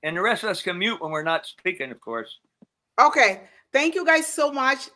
And the rest of us can mute when we're not speaking, of course. Okay. Thank you guys so much.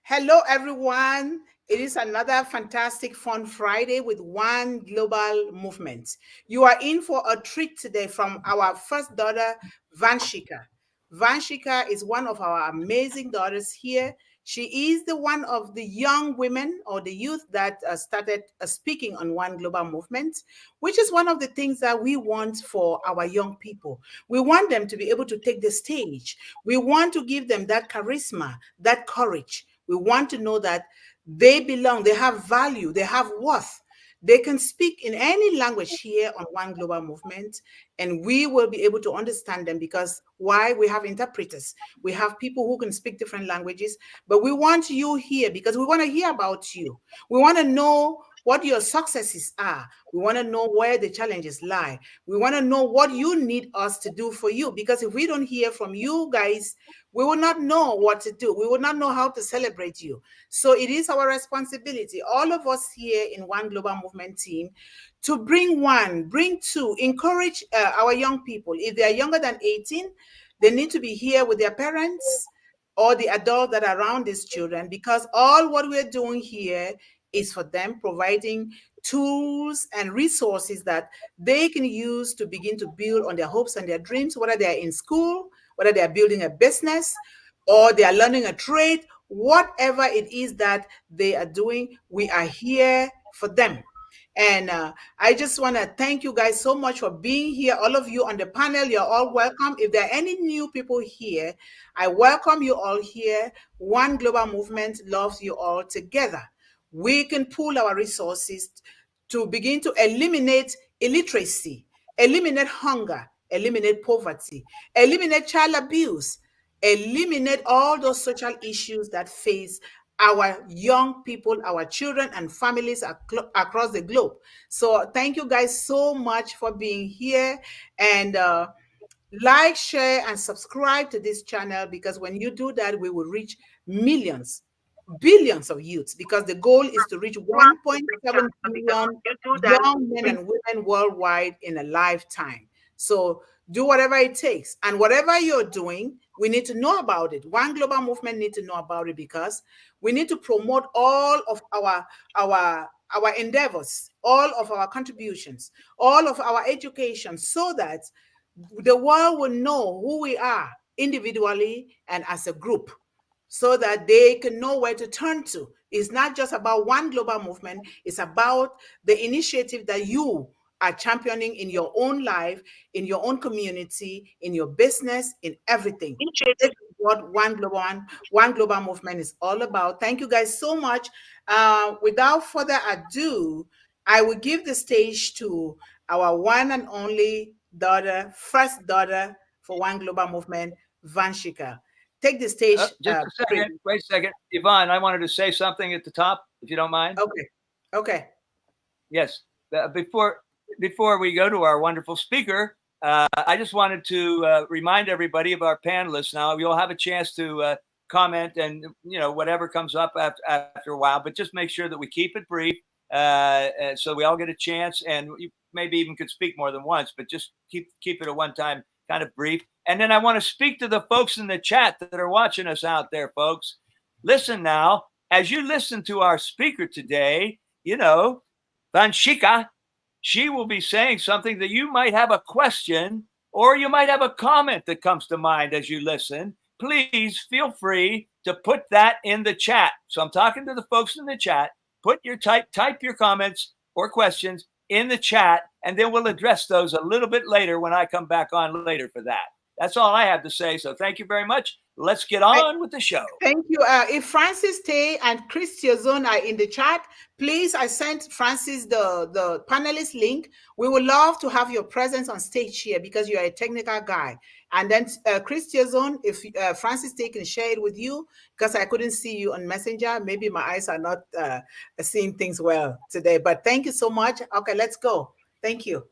Hello, everyone. It is another fantastic, fun Friday with One Global Movement. You are in for a treat today from our first daughter, Vanshika. Vanshika is one of our amazing daughters here. She is the one of the young women or the youth that started speaking on One Global Movement, which is one of the things that we want for our young people. We want them to be able to take the stage. We want to give them that charisma, that courage. We want to know that they belong, they have value, they have worth. They can speak in any language here on One Global Movement, and we will be able to understand them because why? We have interpreters. We have people who can speak different languages, but we want you here because we want to hear about you. We want to know what your successes are. We want to know where the challenges lie. We want to know what you need us to do for you, because if we don't hear from you guys, we will not know what to do. We will not know how to celebrate you. So it is our responsibility, all of us here in One Global Movement team, to bring one, bring two, encourage our young people. If they are younger than 18, they need to be here with their parents or the adults that are around these children, because all what we're doing here is for them, providing tools and resources that they can use to begin to build on their hopes and their dreams, whether they're in school, whether they're building a business, or they are learning a trade, whatever it is that they are doing, we are here for them. And I just want to thank you guys so much for being here. All of you on the panel, you're all welcome. If there are any new people here, I welcome you all here. One Global Movement loves you all together. We can pool our resources to begin to eliminate illiteracy, eliminate hunger, eliminate poverty, eliminate child abuse, eliminate all those social issues that face our young people, our children and families across the globe. So thank you guys so much for being here, and like, share, and subscribe to this channel, because when you do that, we will reach millions, billions of youths, because the goal is to reach 1.7 billion young men and women worldwide in a lifetime. So do whatever it takes, and whatever you're doing, we need to know about it. One Global Movement need to know about it, because we need to promote all of our endeavors, all of our contributions, all of our education, so that the world will know who we are individually and as a group, so that they can know where to turn to. It's not just about One Global Movement, it's about the initiative that you are championing in your own life, in your own community, in your business, in everything. This is what One Global Movement is all about. Thank you guys so much. Without further ado, I will give the stage to our one and only daughter, first daughter for One Global Movement, Vanshika. Take the stage. Just a second. Wait a second. Yvonne, I wanted to say something at the top, if you don't mind. Okay. Yes. Before we go to our wonderful speaker, I just wanted to remind everybody of our panelists. Now, you'll have a chance to comment and, whatever comes up after a while, but just make sure that we keep it brief so we all get a chance, and you maybe even could speak more than once, but just keep it a one-time kind of brief. And then I want to speak to the folks in the chat that are watching us out there, folks. Listen now, as you listen to our speaker today, Vanshika, she will be saying something that you might have a question or you might have a comment that comes to mind as you listen. Please feel free to put that in the chat. So I'm talking to the folks in the chat. Type your comments or questions in the chat, and then we'll address those a little bit later when I come back on later for that. That's all I have to say. So thank you very much. Let's get on with the show. Thank you. If Francis Tay and Chris Tiozone are in the chat, please, I sent Francis the panelist link. We would love to have your presence on stage here because you are a technical guy. And then Chris Tiozone, if Francis Tay can share it with you, because I couldn't see you on Messenger. Maybe my eyes are not seeing things well today. But thank you so much. Okay, let's go. Thank you.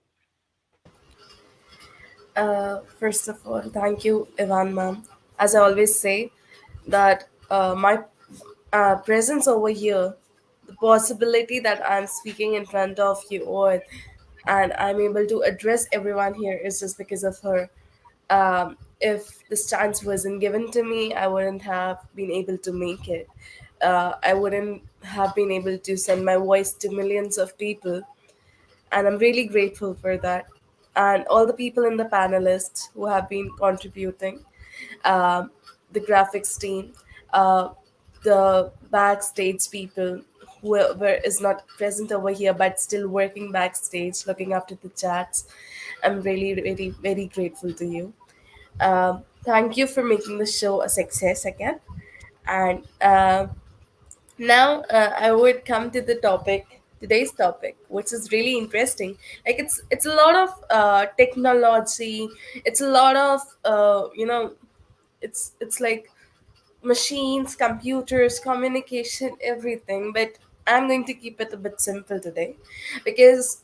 First of all, thank you, Yvonne ma'am. As I always say, that my presence over here, the possibility that I'm speaking in front of you all and I'm able to address everyone here is just because of her. If this chance wasn't given to me, I wouldn't have been able to make it. I wouldn't have been able to send my voice to millions of people, and I'm really grateful for that. And all the people in the panelists who have been contributing, um, the graphics team, uh, the backstage people, whoever is not present over here but still working backstage, looking after the chats. I'm really, really, very grateful to you. Thank you for making the show a success again. And now I would come to the topic, today's topic, which is really interesting. Like it's a lot of technology. It's a lot of it's like machines, computers, communication, everything. But I'm going to keep it a bit simple today, because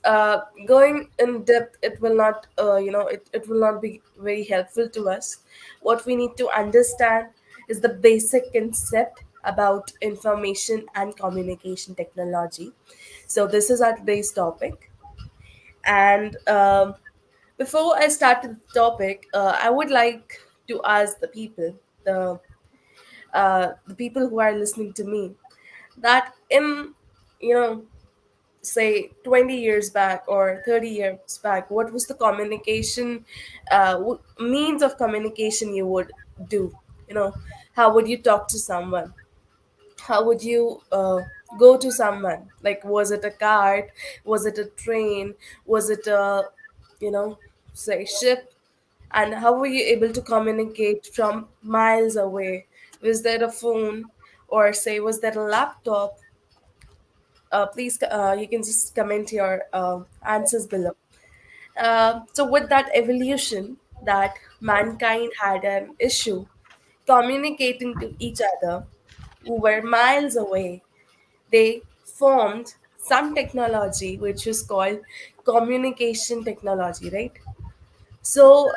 going in depth, it will not, it will not be very helpful to us. What we need to understand is the basic concept about information and communication technology. So this is our today's topic, and before I start the topic, I would like to ask the the people who are listening to me, that in, you know say 20 years back or 30 years back, what was the communication, means of communication you would do? you know how would you talk to someone? How would you go to someone? Like, was it a cart? Was it a train? Was it a, you know say, ship? And how were you able to communicate from miles away? Was there a phone, or say, was there a laptop? Please, you can just comment your answers below. So with that evolution, that mankind had an issue communicating to each other who were miles away. They formed some technology which is called communication technology, right? So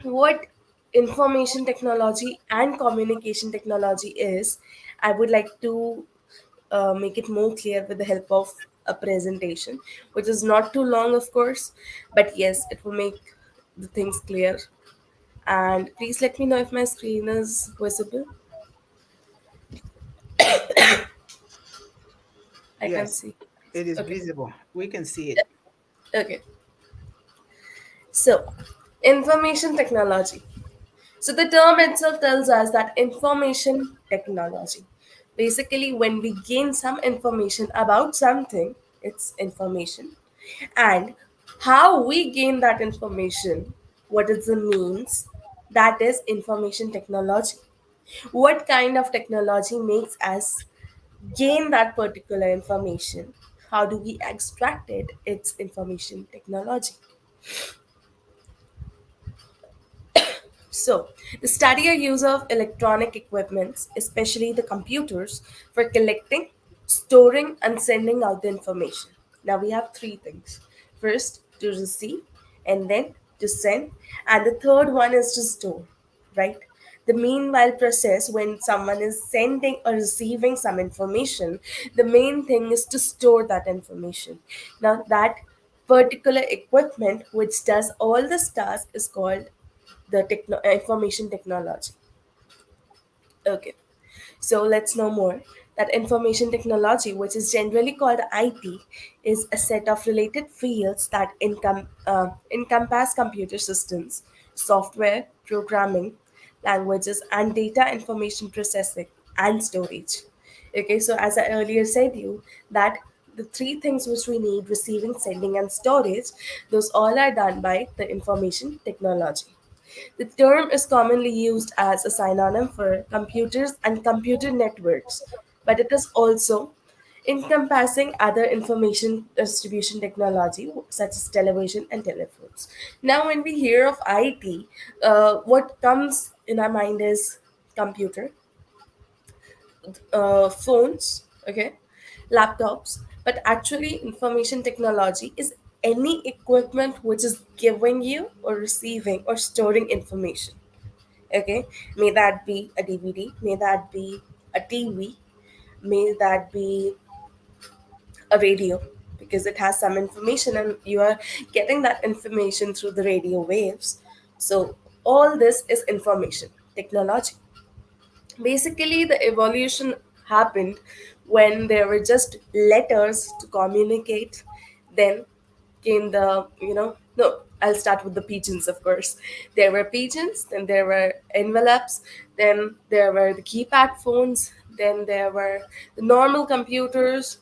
what information technology and communication technology is, I would like to make it more clear with the help of a presentation, which is not too long, of course, but yes, it will make the things clear. And please let me know if my screen is visible. I can Yes, see. it is Okay. visible. We can see it. Okay. So, information technology. So the term itself tells us that information technology. Basically, when we gain some information about something, it's information. And how we gain that information, what is the means, that is information technology. What kind of technology makes us gain that particular information? How do we extract it? It's information technology. So, the study or use of electronic equipments, especially the computers, for collecting, storing, and sending out the information. Now we have three things. First, to receive, and then to send, and the third one is to store, right? The meanwhile process, when someone is sending or receiving some information, the main thing is to store that information. Now, that particular equipment which does all this task is called the information technology. Okay, so let's know more. That information technology, which is generally called IT, is a set of related fields that encompass computer systems, software, programming, languages, and data information processing and storage. Okay, so as I earlier said you, that the three things which we need, receiving, sending, and storage, those all are done by the information technology. The term is commonly used as a synonym for computers and computer networks, but it is also encompassing other information distribution technology such as television and telephones. Now, when we hear of IT, what comes in our mind is computer, phones, okay, laptops. But actually, information technology is any equipment which is giving you or receiving or storing information. Okay, may that be a DVD, may that be a TV, may that be a radio, because it has some information and you are getting that information through the radio waves. So all this is information technology. Basically, the evolution happened when there were just letters to communicate. Then came the, no, I'll start with the pigeons, of course. There were pigeons, then there were envelopes, then there were the keypad phones, then there were the normal computers.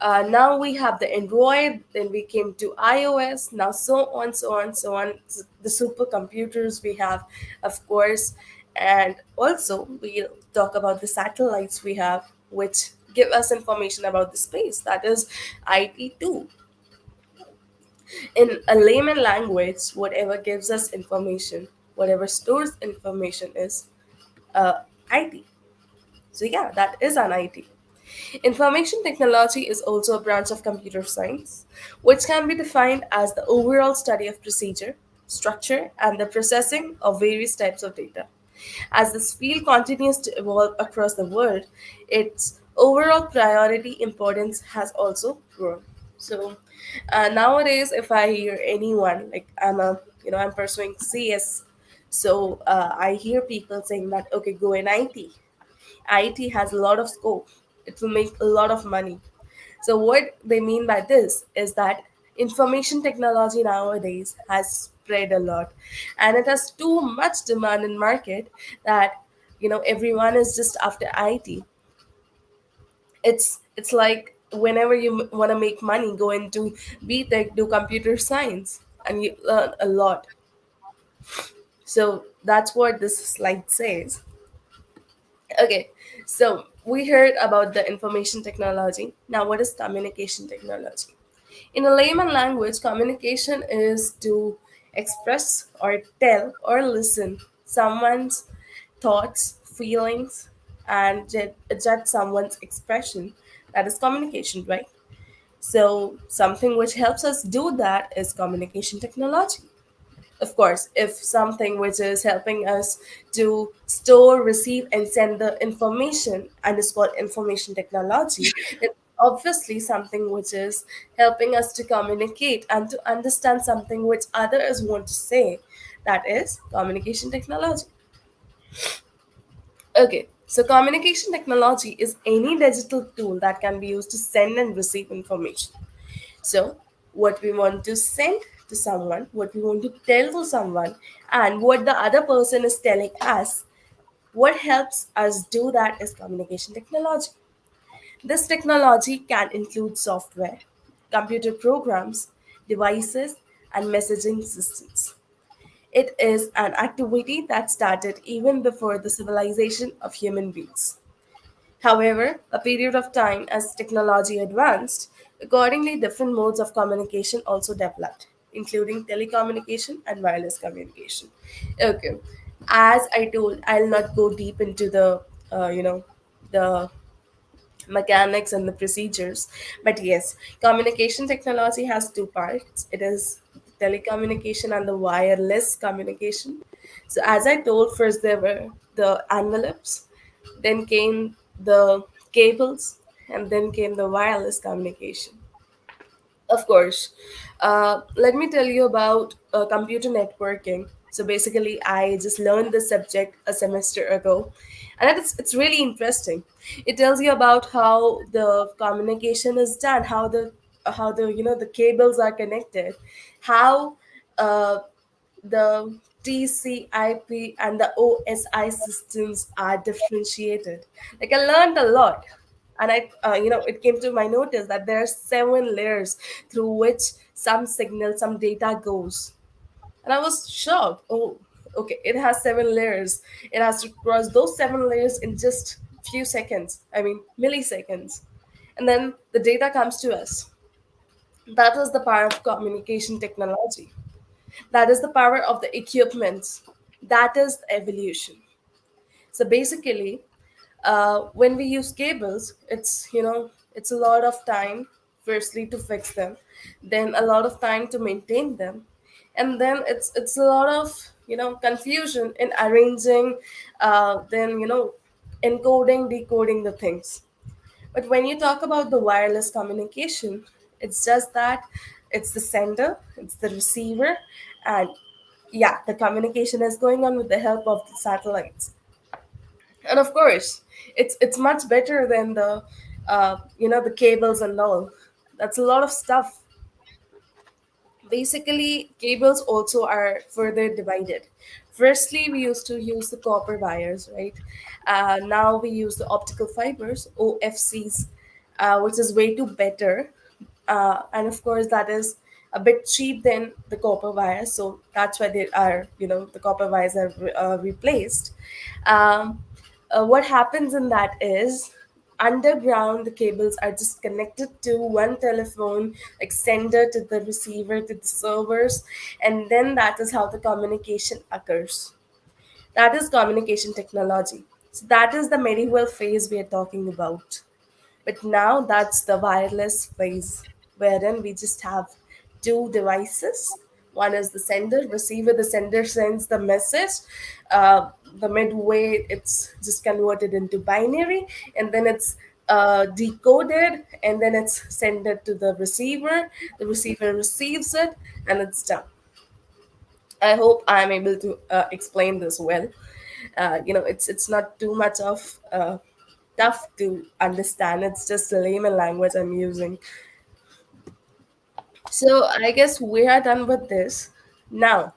Now we have the Android, then we came to iOS, now so on, so on, so on. The supercomputers we have, of course, and also we'll talk about the satellites we have, which give us information about the space. That is IT too. In a layman language, whatever gives us information, whatever stores information is IT. So yeah, that is an IT. Information technology is also a branch of computer science, which can be defined as the overall study of procedure, structure, and the processing of various types of data. As this field continues to evolve across the world, its overall priority importance has also grown. So nowadays, if I hear anyone like I'm pursuing CS, so I hear people saying that okay, go in IT. IT has a lot of scope. It will make a lot of money. So what they mean by this is that information technology nowadays has spread a lot, and it has too much demand in market that everyone is just after IT. It's like whenever you want to make money, go into BTech, do computer science, and you learn a lot. So that's what this slide says. Okay, so we heard about the information technology. Now, what is communication technology? In a layman language, communication is to express or tell or listen someone's thoughts, feelings, and judge someone's expression. That is communication, right? So, something which helps us do that is communication technology. Of course, if something which is helping us to store, receive, and send the information and is called information technology, it's obviously something which is helping us to communicate and to understand something which others want to say. That is communication technology. Okay, so communication technology is any digital tool that can be used to send and receive information. So, what we want to send to someone, what we want to tell to someone, and what the other person is telling us, what helps us do that is communication technology. This technology can include software, computer programs, devices, and messaging systems. It is an activity that started even before the civilization of human beings. However, a period of time as technology advanced, accordingly, different modes of communication also developed, including telecommunication and wireless communication. Okay, as I told, I'll not go deep into the mechanics and the procedures, but yes, communication technology has two parts. It is telecommunication and the wireless communication. So, as I told, first there were the envelopes, then came the cables, and then came the wireless communication. Of course. Let me tell you about computer networking. So basically, I just learned this subject a semester ago, and it's really interesting. It tells you about how the communication is done, how the the cables are connected, how uh, the TCP and the OSI systems are differentiated. Like I learned a lot, and it came to my notice that there are 7 layers through which some signal, some data goes, and I was shocked. Oh, okay, it has 7 layers. It has to cross those 7 layers in just few seconds. I mean, milliseconds, and then the data comes to us. That is the power of communication technology. That is the power of the equipments. That is evolution. So basically, when we use cables, it's a lot of time firstly to fix them, then a lot of time to maintain them, and then it's a lot of confusion in arranging, then encoding, decoding the things. But when you talk about the wireless communication, it's just that it's the sender, it's the receiver, and yeah, the communication is going on with the help of the satellites. And of course, it's much better than the the cables and all. That's a lot of stuff. Basically, cables also are further divided. Firstly, we used to use the copper wires, right? Now we use the optical fibers, OFCs, which is way too better. And of course, that is a bit cheap than the copper wires, so that's why they are, the copper wires are replaced. um, what happens in that is, underground the cables are just connected to one telephone, like sender to the receiver to the servers, and then that is how the communication occurs. That is communication technology. So that is the medieval phase we are talking about. But now that's the wireless phase, wherein we just have two devices. One is the sender, receiver. The sender sends the message. The midway, it's just converted into binary, and then it's decoded, and then it's sent it to the receiver. The receiver receives it, and it's done. I hope I'm able to explain this well. It's not too much of tough to understand. It's just a layman language I'm using. So I guess we are done with this. Now,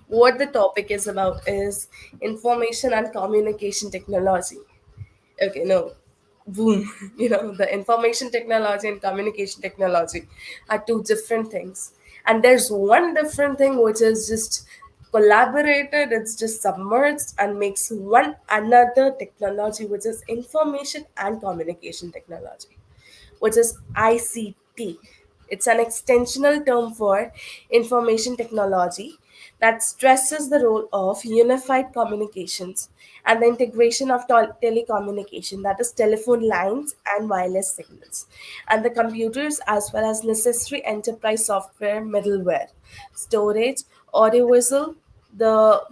what the topic is about is information and communication technology. Okay, no, boom. The information technology and communication technology are two different things. And there's one different thing which is just collaborated, it's just submerged and makes one another technology, which is information and communication technology, which is ICT. It's an extensional term for information technology that stresses the role of unified communications and the integration of telecommunication, that is, telephone lines and wireless signals, and the computers, as well as necessary enterprise software, middleware, storage, audiovisual, the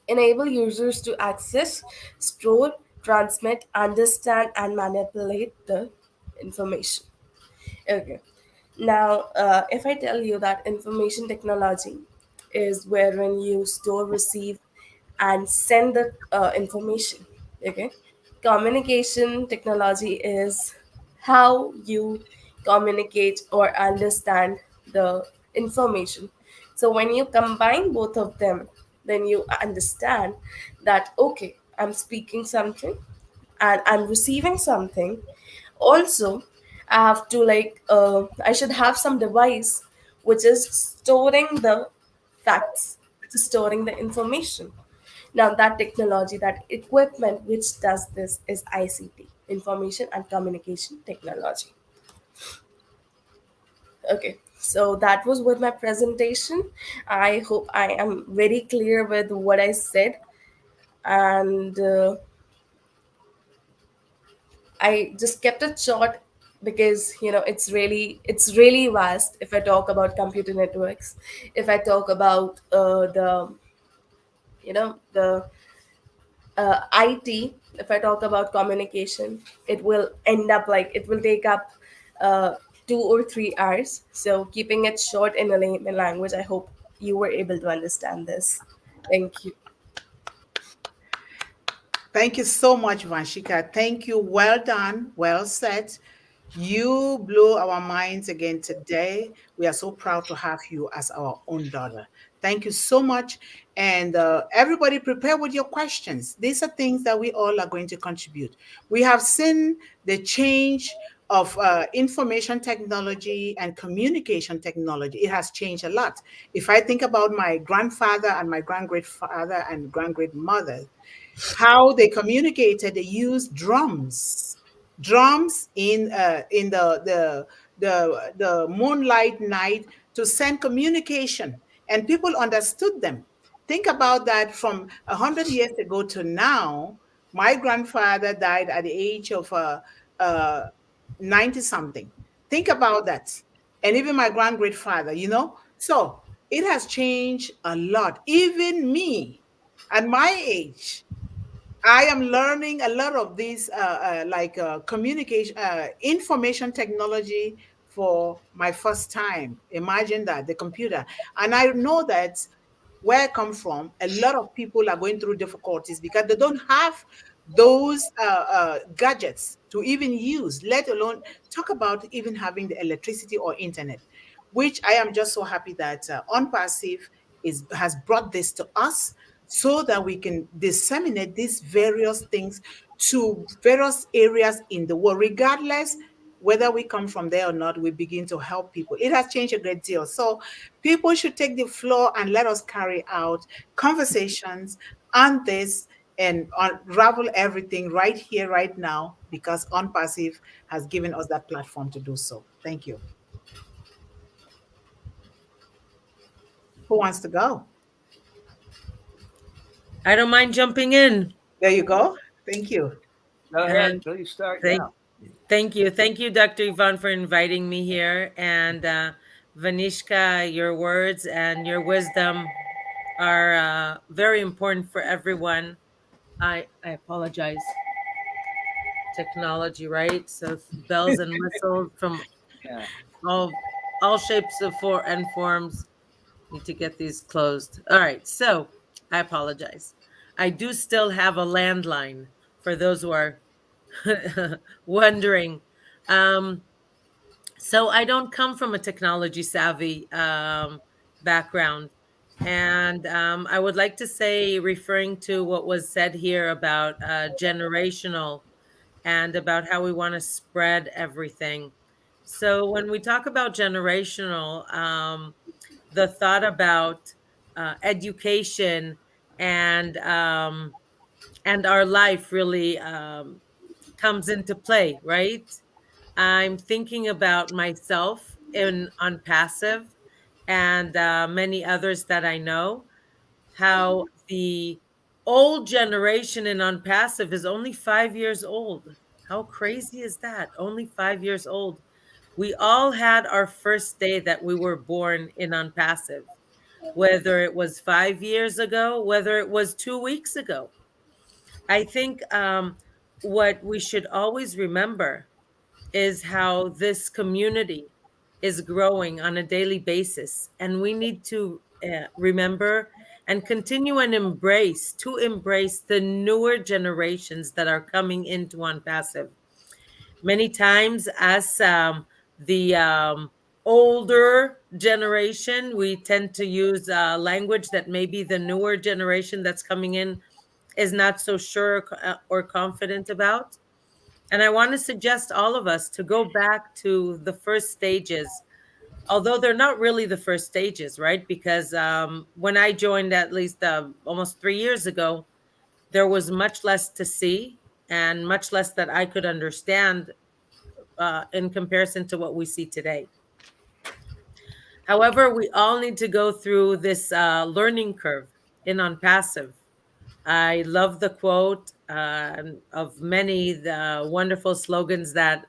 enable users to access, store, transmit, understand, and manipulate the information. Okay. Now, if I tell you that information technology is wherein you store, receive, and send the information, okay? Communication technology is how you communicate or understand the information. So when you combine both of them, then you understand that, okay, I'm speaking something and I'm receiving something. Also, I have to, like, I should have some device which is storing the facts, which is storing the information. Now that technology, that equipment which does this is ICT, information and communication technology. Okay, so that was with my presentation. I hope I am very clear with what I said. And I just kept it short because it's really vast. If I talk about computer networks, if I talk about the IT, if I talk about communication, it will end up, like, it will take up uh, 2 or 3 hours. So keeping it short in a layman language, I hope you were able to understand this. Thank you. Thank you so much, Vanshika. Thank you. Well done. Well said. You blew our minds again today. We are so proud to have you as our own daughter. Thank you so much. And everybody, prepare with your questions. These are things that we all are going to contribute. We have seen the change of information technology and communication technology. It has changed a lot. If I think about my grandfather and my grand-great father and grand-great mother, how they communicated, they used drums in the moonlight night to send communication, and people understood them. Think about that, from 100 years ago to now. My grandfather died at the age of uh 90 something. Think about that. And even my grand great father, so it has changed a lot. Even me at my age, I am learning a lot of these, communication, information technology for my first time. Imagine that, the computer. And I know that where I come from, a lot of people are going through difficulties because they don't have those gadgets to even use, let alone talk about even having the electricity or internet, which I am just so happy that On Passive has brought this to us so that we can disseminate these various things to various areas in the world, regardless whether we come from there or not. We begin to help people. It has changed a great deal. So people should take the floor and let us carry out conversations on this and unravel everything right here, right now, because On Passive has given us that platform to do so. Thank you. Who wants to go? I don't mind jumping in. There you go. Thank you. Go ahead. And Please start thank, now. thank you. Thank you, Dr. Yvonne, for inviting me here. And Vanishka, your words and your wisdom are very important for everyone. I apologize. Technology, right? So bells and whistles from Yeah. all all shapes of and forms. Need to get these closed. All right. So I apologize. I do still have a landline for those who are wondering. Um, so I don't come from a technology savvy background. And I would like to say, referring to what was said here about generational and about how we want to spread everything. So when we talk about generational, the thought about education and um, and our life really comes into play, right? I'm thinking about myself in on passive and many others that I know, how the old generation in on passive is only 5 years old. How crazy is that? Only 5 years old. We all had our first day that we were born in on passive, whether it was 5 years ago, whether it was 2 weeks ago. I think what we should always remember is how this community is growing on a daily basis. And we need to remember and continue and embrace the newer generations that are coming into On Passive. Many times, as the older generation, we tend to use language that maybe the newer generation that's coming in is not so sure or confident about. And I want to suggest all of us to go back to the first stages, although they're not really the first stages, right? Because when I joined, at least almost 3 years ago, there was much less to see and much less that I could understand in comparison to what we see today. However, we all need to go through this learning curve in on passive. I love the quote of many the wonderful slogans that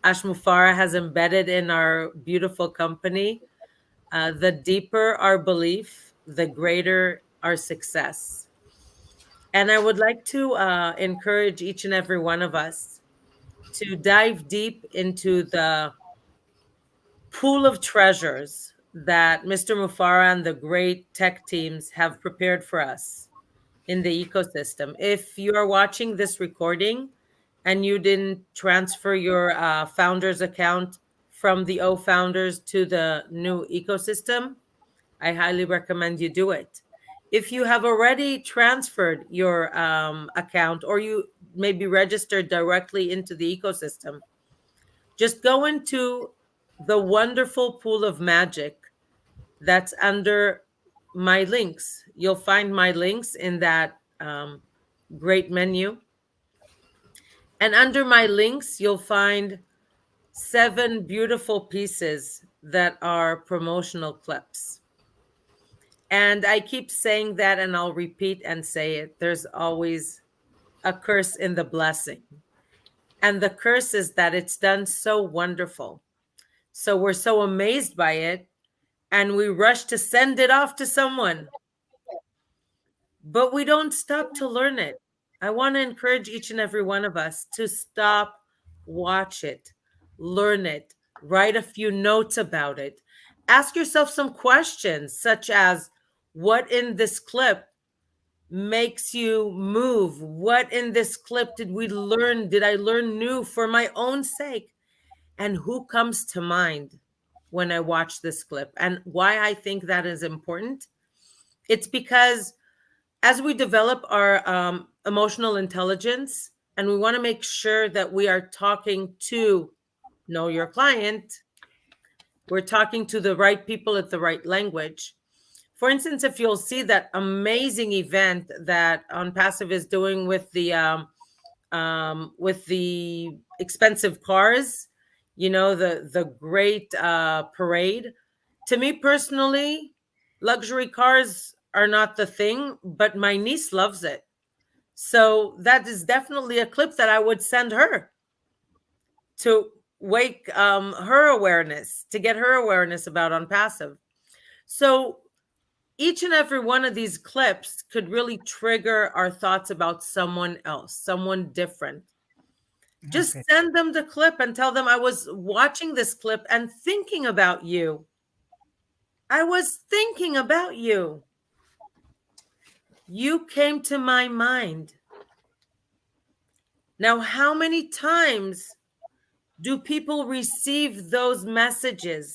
Ashmufara has embedded in our beautiful company. The deeper our belief, the greater our success. And I would like to encourage each and every one of us to dive deep into the pool of treasures that Mr. Mufara and the great tech teams have prepared for us in the ecosystem. If you are watching this recording and you didn't transfer your founders account from the O founders to the new ecosystem, I highly recommend you do it. If you have already transferred your account or you maybe registered directly into the ecosystem, just go into the wonderful pool of magic that's under my links. You'll find my links in that great menu. And under my links, you'll find 7 beautiful pieces that are promotional clips. And I keep saying that, and I'll repeat and say it. There's always a curse in the blessing. And the curse is that it's done so wonderful. So we're so amazed by it, and we rush to send it off to someone. But we don't stop to learn it. I want to encourage each and every one of us to stop, watch it, learn it, write a few notes about it. Ask yourself some questions, such as, What in this clip makes you move? What in this clip did we learn? Did I learn new for my own sake? And who comes to mind when I watch this clip? And why I think that is important? It's because as we develop our emotional intelligence, and we want to make sure that we are talking to know your client, we're talking to the right people at the right language. For instance, if you'll see that amazing event that On Passive is doing with the expensive cars, you know, the great parade. To me personally, luxury cars are not the thing, but my niece loves it. So that is definitely a clip that I would send her to wake her awareness, to get her awareness about On Passive. So each and every one of these clips could really trigger our thoughts about someone else, someone different. Just send them the clip and tell them, I was watching this clip and thinking about you. I was thinking about you. You came to my mind. Now, how many times do people receive those messages?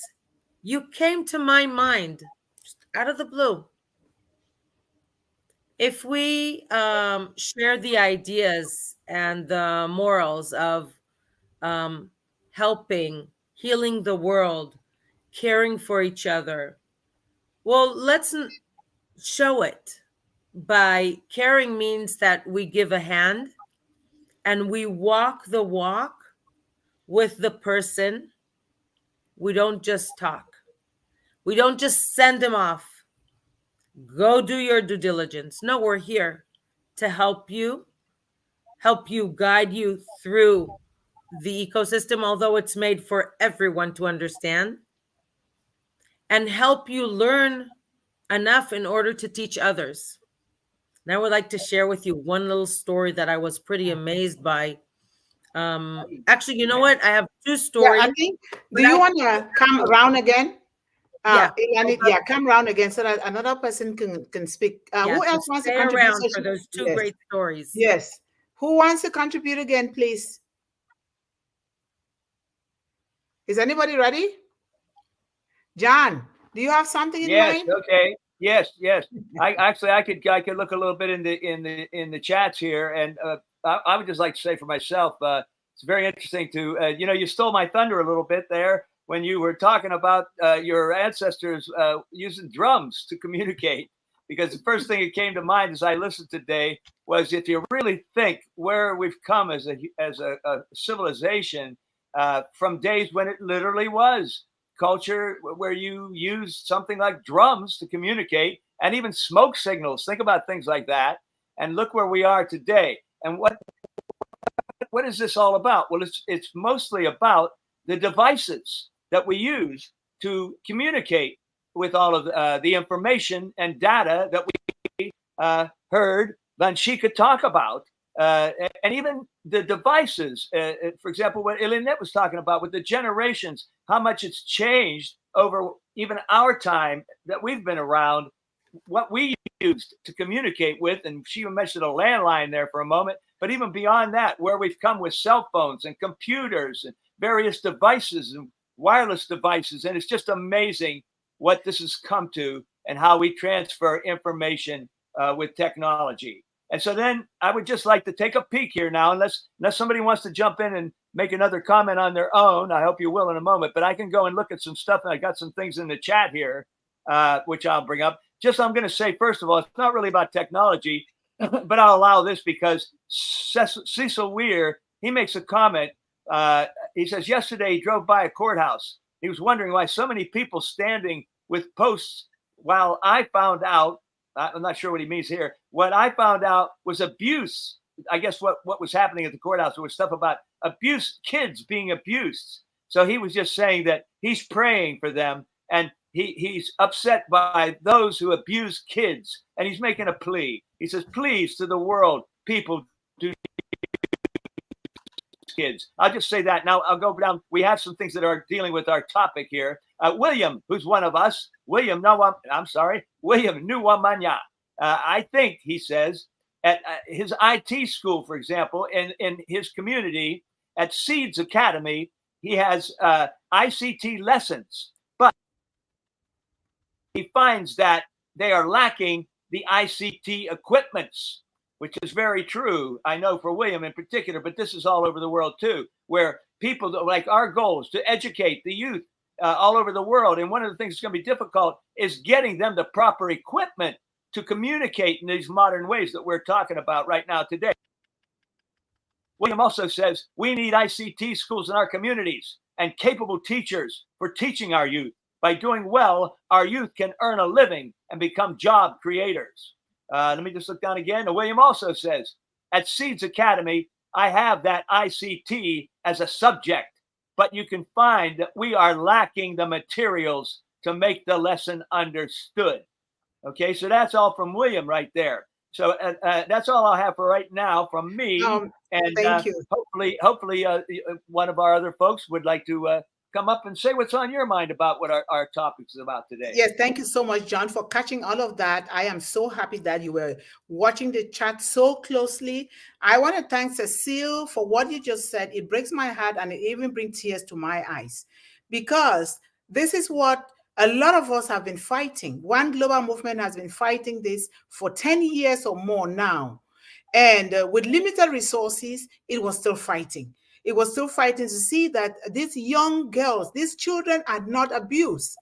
You came to my mind, just out of the blue. If we share the ideas and the morals of helping, healing the world, caring for each other, well, let's show it. By caring means that we give a hand and we walk the walk with the person. We don't just talk. We don't just send them off. Go do your due diligence. No, we're here to help you, guide you through the ecosystem, although it's made for everyone to understand, and help you learn enough in order to teach others. And I would like to share with you one little story that I was pretty amazed by. Actually, you know what? I have two stories. Yeah, I think, do you want to come around again? Yeah. Come around again so that another person can speak. Who else wants to contribute? Around for those two great stories. Yes. Who wants to contribute again, please? Is anybody ready? John, do you have something in mind? Yes. Okay. Yes. I could look a little bit in the chats here, and I would just like to say for myself, it's very interesting to you stole my thunder a little bit there when you were talking about your ancestors using drums to communicate. Because the first thing that came to mind as I listened today was, if you really think where we've come as a civilization, from days when it literally was culture where you used something like drums to communicate, and even smoke signals. Think about things like that, and look where we are today. And what is this all about? Well, it's mostly about the devices that we use to communicate with all of the information and data that we heard Vanshika talk about. And even the devices, for example, what IIanit was talking about with the generations, how much it's changed over even our time that we've been around, what we used to communicate with. And she mentioned a landline there for a moment, but even beyond that, where we've come with cell phones and computers and various devices and wireless devices. And it's just amazing what this has come to and how we transfer information with technology. And so then I would just like to take a peek here now, unless somebody wants to jump in and make another comment on their own. I hope you will in a moment, but I can go and look at some stuff. And I got some things in the chat here, which I'll bring up. Just, I'm going to say, first of all, it's not really about technology, but I'll allow this because Cecil Weir, he makes a comment. He says, yesterday he drove by a courthouse. He was wondering why so many people standing with posts, while I found out, I'm not sure what he means here. What I found out was abuse. I guess what was happening at the courthouse was stuff about abuse, kids being abused. So he was just saying that he's praying for them, and he's upset by those who abuse kids. And he's making a plea. He says, please, to the world, people, do kids. I'll just say that. Now I'll go down. We have some things that are dealing with our topic here. William, who's one of us, William Nuwamanya. I think, he says, at his IT school, for example, in his community at Seeds Academy, he has ICT lessons, but he finds that they are lacking the ICT equipments, which is very true. I know for William in particular, but this is all over the world too, where people, like, our goal is to educate the youth all over the world. And one of the things that's going to be difficult is getting them the proper equipment to communicate in these modern ways that we're talking about right now today. William also says we need ICT schools in our communities and capable teachers for teaching our youth. By doing well, our youth can earn a living and become job creators. Let me just look down again. And William also says, at Seeds Academy, I have that ICT as a subject, but you can find that we are lacking the materials to make the lesson understood. Okay, so that's all from William right there. So that's all I'll have for right now from me. And thank you. Hopefully one of our other folks would like to come up and say what's on your mind about what our topic is about today. Yes, thank you so much, John, for catching all of that. I am so happy that you were watching the chat so closely. I want to thank Cecile for what you just said. It breaks my heart and it even brings tears to my eyes, because this is what a lot of us have been fighting. One Global Movement has been fighting this for 10 years or more now. And with limited resources, it was still fighting. It was still fighting to see that these young girls, these children are not abused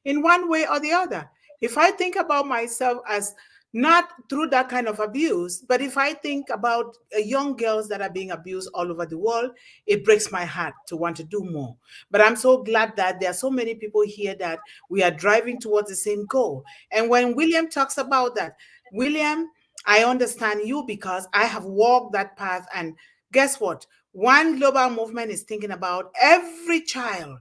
in one way or the other. If I think about myself as not through that kind of abuse, but if I think about young girls that are being abused all over the world, it breaks my heart to want to do more. But I'm so glad that there are so many people here that we are driving towards the same goal. And when William talks about that, William, I understand you because I have walked that path. And guess what? One Global Movement is thinking about every child.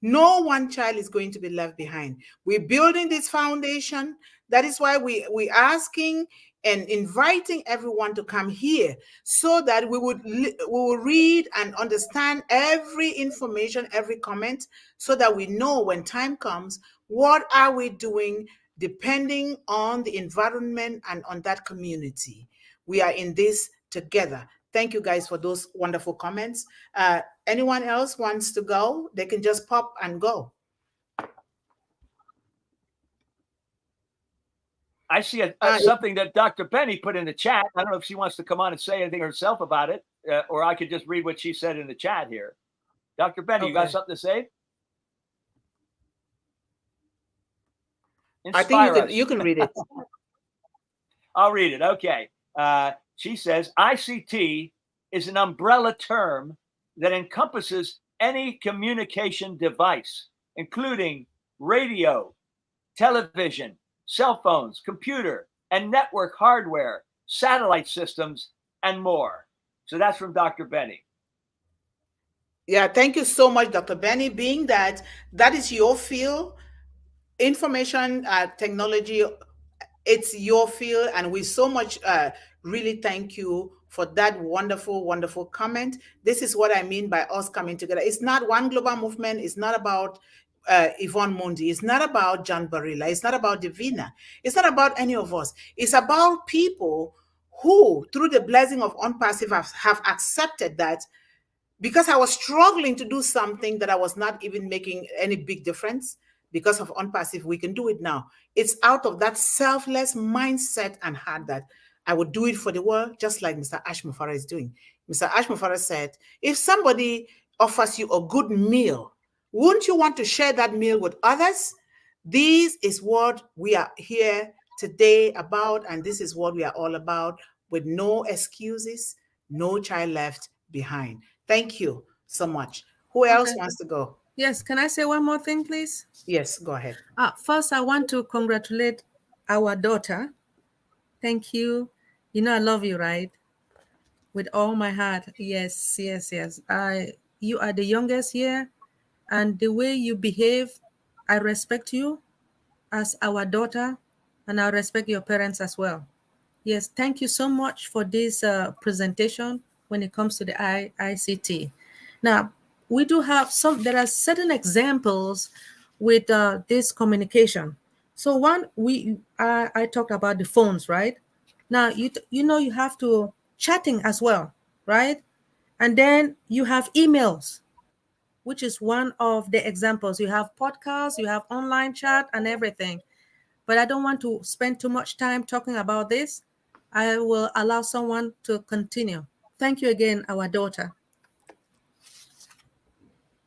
No one child is going to be left behind. We're building this foundation. That is why we're asking and inviting everyone to come here so that we will read and understand every information, every comment, so that we know when time comes, what are we doing depending on the environment and on that community. We are in this together. Thank you guys for those wonderful comments. Anyone else wants to go? They can just pop and go. I see something that Dr. Benny put in the chat. I don't know if she wants to come on and say anything herself about it, or I could just read what she said in the chat here. Dr. Benny, you got something to say? I think you can read it. I'll read it. Okay. She says, ICT is an umbrella term that encompasses any communication device, including radio, television, cell phones, computer, and network hardware, satellite systems, and more. So that's from Dr. Benny. Yeah, thank you so much, Dr. Benny. Being that is your field, information technology, it's your field, and we so much really thank you for that wonderful, wonderful comment. This is what I mean by us coming together. It's not one global movement. It's not about Yvonne Mundih. It's not about John Barilla. It's not about Divina. It's not about any of us. It's about people who, through the blessing of OnPassive, have accepted that because I was struggling to do something that I was not even making any big difference. Because of OnPassive, we can do it now. It's out of that selfless mindset and heart that I would do it for the world, just like Mr. Ashmufara is doing. Mr. Ashmufara said, if somebody offers you a good meal, wouldn't you want to share that meal with others? This is what we are here today about, and this is what we are all about, with no excuses, no child left behind. Thank you so much. Who else wants to go? Yes, can I say one more thing, please? Yes, go ahead. First, I want to congratulate our daughter. Thank you. You know I love you, right? With all my heart. Yes, yes, yes. You are the youngest here, and the way you behave, I respect you as our daughter, and I respect your parents as well. Yes, thank you so much for this presentation when it comes to the ICT. Now, we do have there are certain examples with this communication. So one, I talked about the phones, right? Now you have to chatting as well, right? And then you have emails, which is one of the examples. You have podcasts, you have online chat and everything. But I don't want to spend too much time talking about this. I will allow someone to continue. Thank you again, our daughter.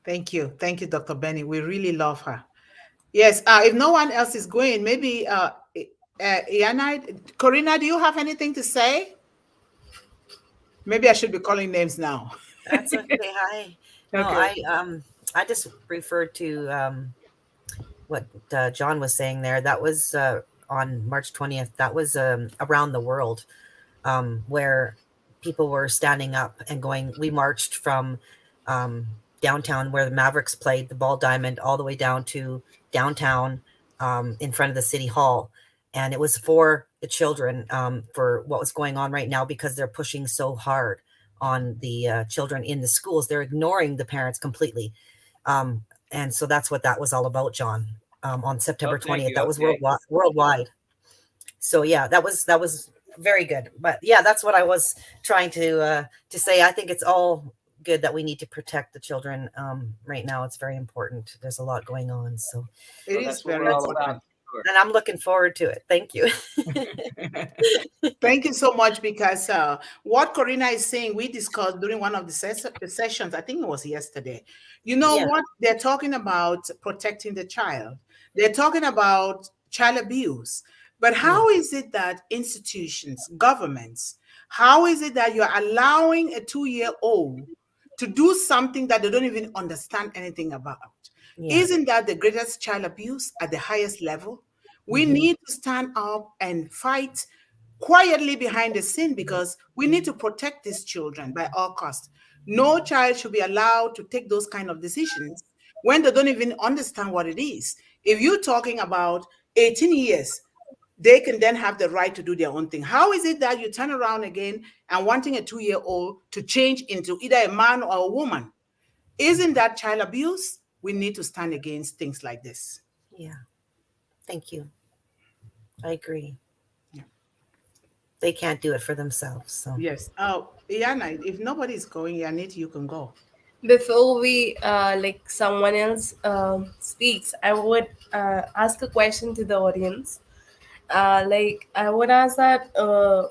Thank you. Thank you, Dr. Benny. We really love her. Yes, if no one else is going, maybe IIanit, Corrina, do you have anything to say? Maybe I should be calling names now. That's okay. Hi. No, Okay. I just referred to what John was saying there. That was on March 20th. That was around the world, where people were standing up and going. We marched from downtown where the Mavericks played, the Ball Diamond, all the way down to downtown in front of the city hall. And it was for the children, for what was going on right now, because they're pushing so hard on the children in the schools. They're ignoring the parents completely. And so that's what that was all about, John, on September 20th. That was worldwide. So yeah, that was very good. But yeah, that's what I was trying to say. I think it's all good that we need to protect the children right now. It's very important. There's a lot going on. So it is very important. And I'm looking forward to it. Thank you. Thank you so much, because what Corrina is saying, we discussed during one of the sessions, I think it was yesterday. You know what? They're talking about protecting the child. They're talking about child abuse. But how is it that institutions, governments, how is it that you're allowing a 2-year-old to do something that they don't even understand anything about? Yeah. Isn't that the greatest child abuse at the highest level? We need to stand up and fight quietly behind the scene, because we need to protect these children by all costs. No child should be allowed to take those kind of decisions when they don't even understand what it is. If you're talking about 18 years, they can then have the right to do their own thing. How is it that you turn around again and wanting a 2-year-old to change into either a man or a woman? Isn't that child abuse? We need to stand against things like this. Yeah. Thank you. I agree. Yeah. They can't do it for themselves. So yes. IIanit, if nobody's going, IIanit, you can go. Before we like someone else speaks, I would ask a question to the audience. Like I would ask that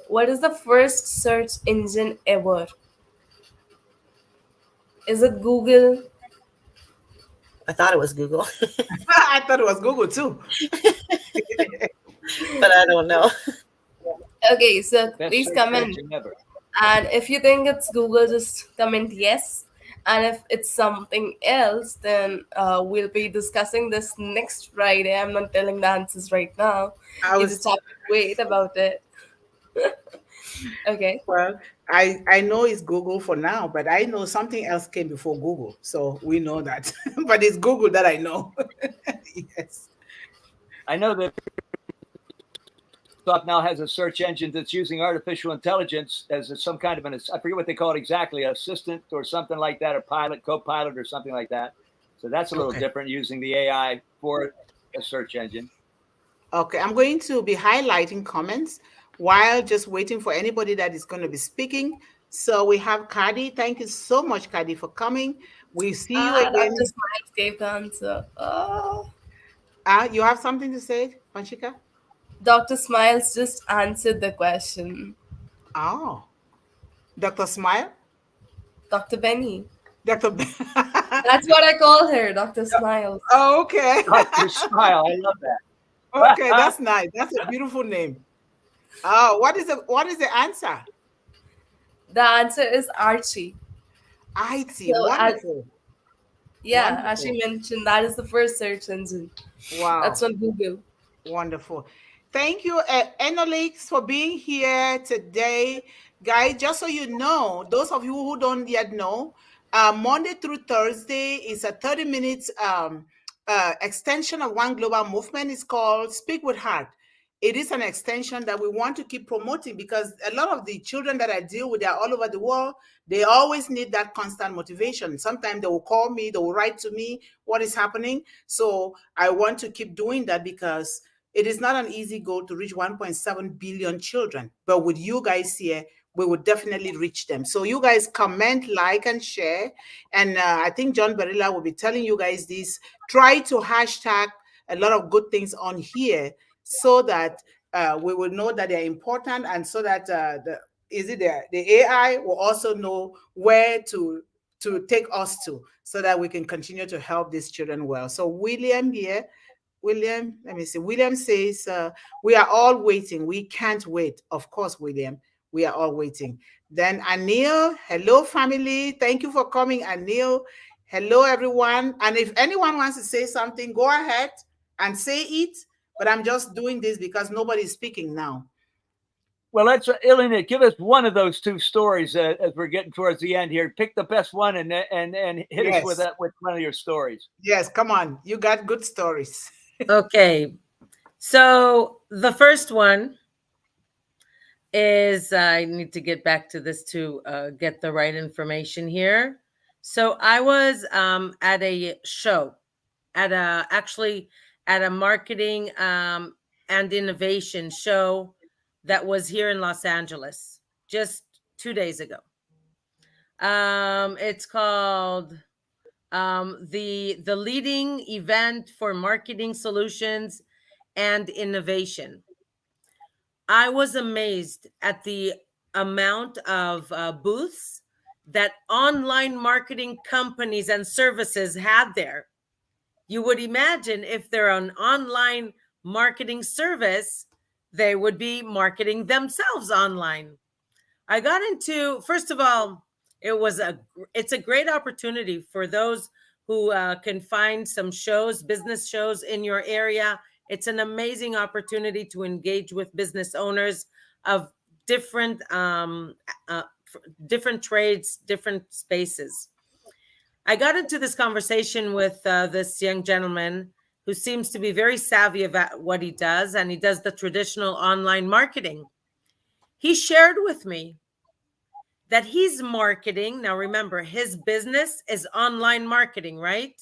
what is the first search engine ever? Is it Google? I thought it was Google. I thought it was Google too. But I don't know. Okay, so please comment. And if you think it's Google, just comment yes. And if it's something else, then we'll be discussing this next Friday. I'm not telling the answers right now. You just have to wait about it. Okay. Well, I know it's Google for now, but I know something else came before Google. So we know that. But it's Google that I know. Yes. I know that Microsoft now has a search engine that's using artificial intelligence as some kind of I forget what they call it exactly, assistant or something like that, or pilot, co-pilot or something like that. So that's a little different, using the AI for a search engine. Okay, I'm going to be highlighting comments while just waiting for anybody that is going to be speaking. So we have Kadi. Thank you so much, Kadi, for coming. We see you again. Dr. Smiles gave the answer. You have something to say, Vanshika? Dr. Smiles just answered the question. Oh, Dr. Smile? Dr. Benny. Dr. That's what I call her, Dr. Smiles. Oh, okay. Dr. Smile, I love that. Okay, that's nice. That's a beautiful name. Oh, what is the answer? The answer is Archie. Archie, so wonderful. As she mentioned, that is the first search engine. Wow. That's on Google. Wonderful. Thank you, Enolix, for being here today. Guys, just so you know, those of you who don't yet know, Monday through Thursday is a 30 minutes extension of One Global Movement. It's called Speak with Heart. it is an extension that we want to keep promoting, because a lot of the children that I deal with are all over the world. They always need that constant motivation. Sometimes they will call me, they will write to me what is happening. So I want to keep doing that, because it is not an easy goal to reach 1.7 billion children. But with you guys here, we would definitely reach them. So you guys comment, like, and share. And I think John Barilla will be telling you guys this. Try to hashtag a lot of good things on here, so that we will know that they're important, and so that the AI will also know where to take us to, so that we can continue to help these children well. So William here, William, let me see. William says, we are all waiting. We can't wait. Of course, William, we are all waiting. Then Anil, hello, family. Thank you for coming, Anil. Hello, everyone. And if anyone wants to say something, go ahead and say it. But I'm just doing this because nobody's speaking now. Well, let's, IIanit, give us one of those two stories as we're getting towards the end here. Pick the best one and hit us with one of your stories. Yes, come on. You got good stories. Okay. So the first one is, I need to get back to this to get the right information here. So I was at a show, actually at a marketing and innovation show that was here in Los Angeles just 2 days ago. It's called the leading event for marketing solutions and innovation. I was amazed at the amount of booths that online marketing companies and services had there. You would imagine if they're an online marketing service, they would be marketing themselves online. I got into, first of all, it's a great opportunity for those who can find some shows, business shows in your area. It's an amazing opportunity to engage with business owners of different trades, different spaces. I got into this conversation with this young gentleman who seems to be very savvy about what he does, and he does the traditional online marketing. He shared with me that he's marketing. Now, remember, his business is online marketing, right?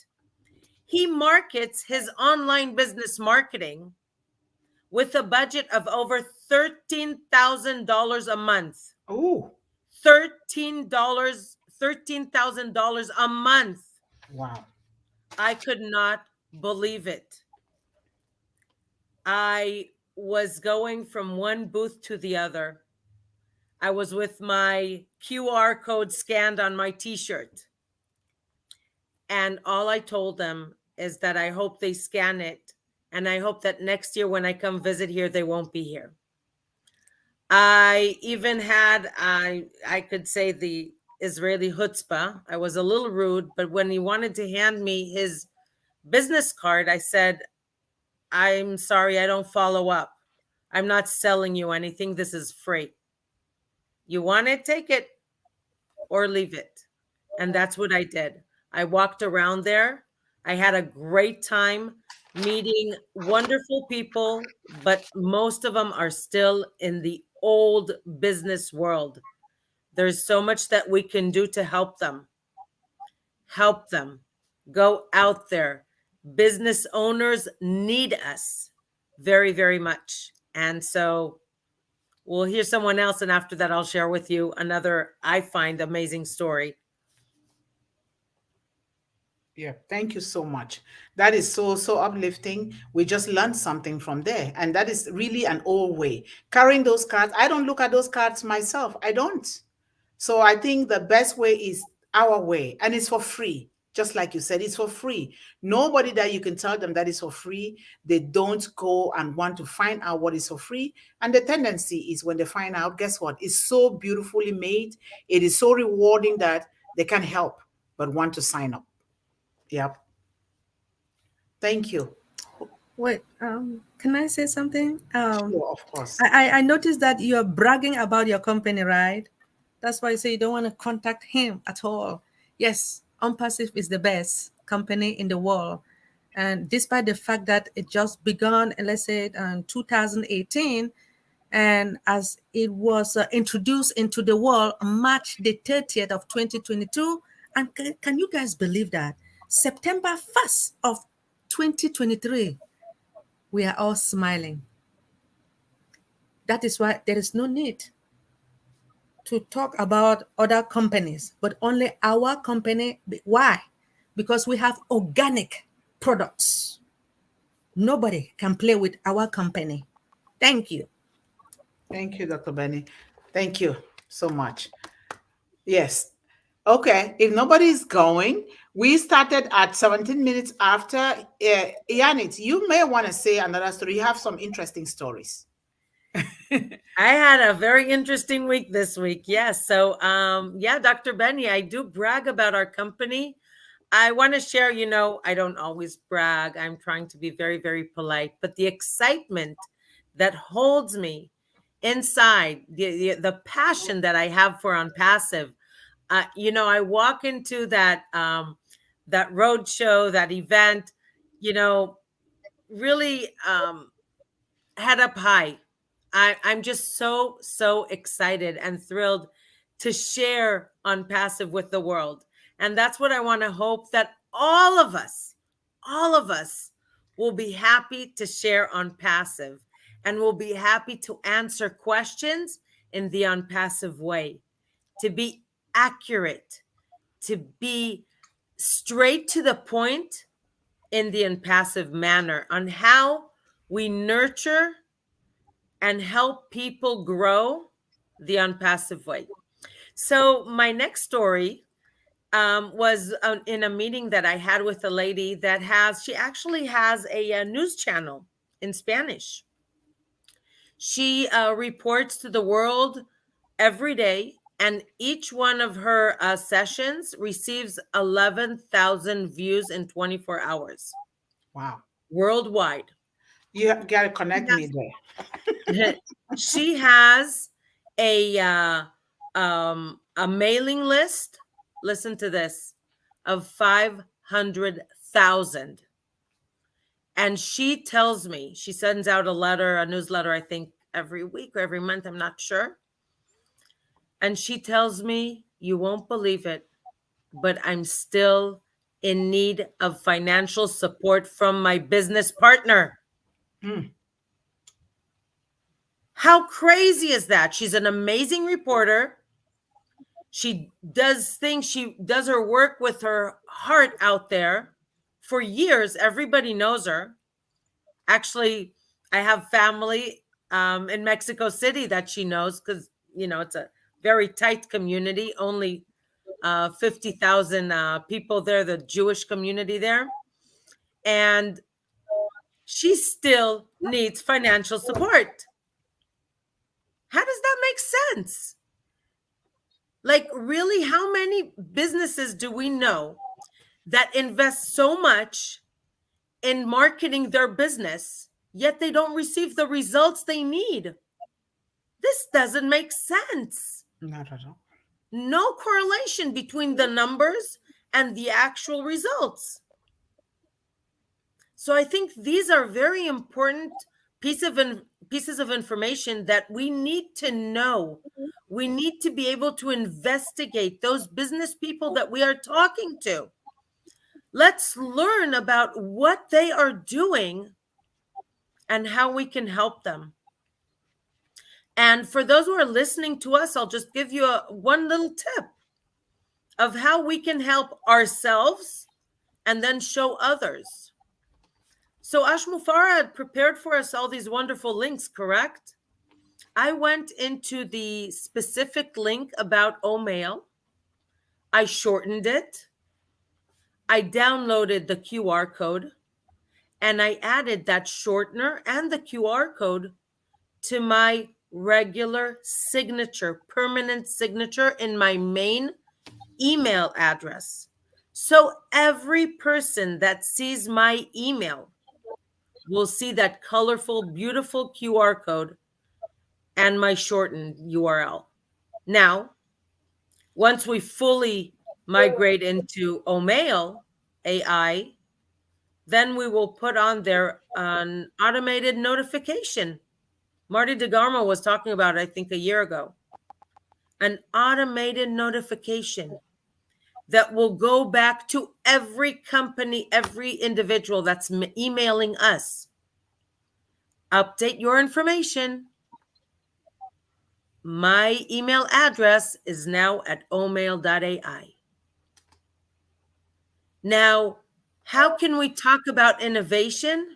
He markets his online business marketing with a budget of over $13,000 a month. Oh, $13,000 a month. wow. I could not believe it. I was going from one booth to the other. I was with my QR code scanned on my t-shirt. And all I told them is that I hope they scan it. And I hope that next year when I come visit here, they won't be here. I even had, I could say, the Israeli chutzpah. I was a little rude, but when he wanted to hand me his business card, I said, I'm sorry, I don't follow up. I'm not selling you anything. This is free. You want it, take it, or leave it. And that's what I did. I walked around there. I had a great time meeting wonderful people, but most of them are still in the old business world. There's so much that we can do to help them. Help them. Go out there. Business owners need us very, very much. And so we'll hear someone else, and after that, I'll share with you another, I find, amazing story. Yeah, thank you so much. That is so uplifting. We just learned something from there. And that is really an old way. Carrying those cards, I don't look at those cards myself. I don't. So I think the best way is our way. And it's for free. Just like you said, it's for free. Nobody that you can tell them that is for free, they don't go and want to find out what is for free. And the tendency is when they find out, guess what? It's so beautifully made. It is so rewarding that they can't help but want to sign up. Yep. Thank you. Wait, can I say something? Sure, of course. I noticed that you're bragging about your company, right? That's why you say you don't want to contact him at all. Yes, OnPassive is the best company in the world. And despite the fact that it just began, let's say, 2018, and as it was introduced into the world March the 30th of 2022, and can you guys believe that? September 1st of 2023, we are all smiling. That is why there is no need to talk about other companies, but only our company. Why? Because we have organic products. Nobody can play with our company. Thank you. Thank you, Dr. Benny. Thank you so much. Yes. Okay. If nobody's going, we started at 17 minutes after. IIanit, you may want to say another story. You have some interesting stories. I had a very interesting week this week. Yes. So, yeah, Dr. Benny, I do brag about our company. I want to share, I don't always brag. I'm trying to be very, very polite, but the excitement that holds me inside, the passion that I have for Unpassive, I walk into that road show, that event, really head up high. I'm just so excited and thrilled to share Unpassive with the world. And that's what I want to hope, that all of us will be happy to share Unpassive, and will be happy to answer questions in the Unpassive way, to be accurate, to be straight to the point in the Unpassive manner, on how we nurture and help people grow the Unpassive way. So my next story was in a meeting that I had with a lady that she actually has a news channel in Spanish. She reports to the world every day, and each one of her sessions receives 11,000 views in 24 hours. Wow. Worldwide. You got to connect me there. She has a mailing list. Listen to this, of 500,000. And she tells me, she sends out a newsletter, I think every week or every month, I'm not sure. And she tells me, you won't believe it, but I'm still in need of financial support from my business partner. How crazy is that? She's an amazing reporter. She does things, she does her work with her heart out there. For years, everybody knows her. Actually, I have family in Mexico City that she knows, because, it's a very tight community, only 50,000 people there, the Jewish community there. And she still needs financial support. How does that make sense? Like, really, how many businesses do we know that invest so much in marketing their business, yet they don't receive the results they need? This doesn't make sense. Not at all. No correlation between the numbers and the actual results. So I think these are very important pieces of information that we need to know. We need to be able to investigate those business people that we are talking to. Let's learn about what they are doing and how we can help them. And for those who are listening to us, I'll just give you one little tip of how we can help ourselves and then show others. So Ashmufara had prepared for us all these wonderful links, correct? I went into the specific link about Omail. I shortened it. I downloaded the QR code, and I added that shortener and the QR code to my regular signature, permanent signature in my main email address. So every person that sees my email will see that colorful, beautiful QR code and my shortened URL. Now, once we fully migrate into Omail AI, then we will put on there an automated notification. Marty DeGarmo was talking about it, I think, a year ago. An automated notification that will go back to every company, every individual that's emailing us. Update your information. My email address is now at omail.ai. Now, how can we talk about innovation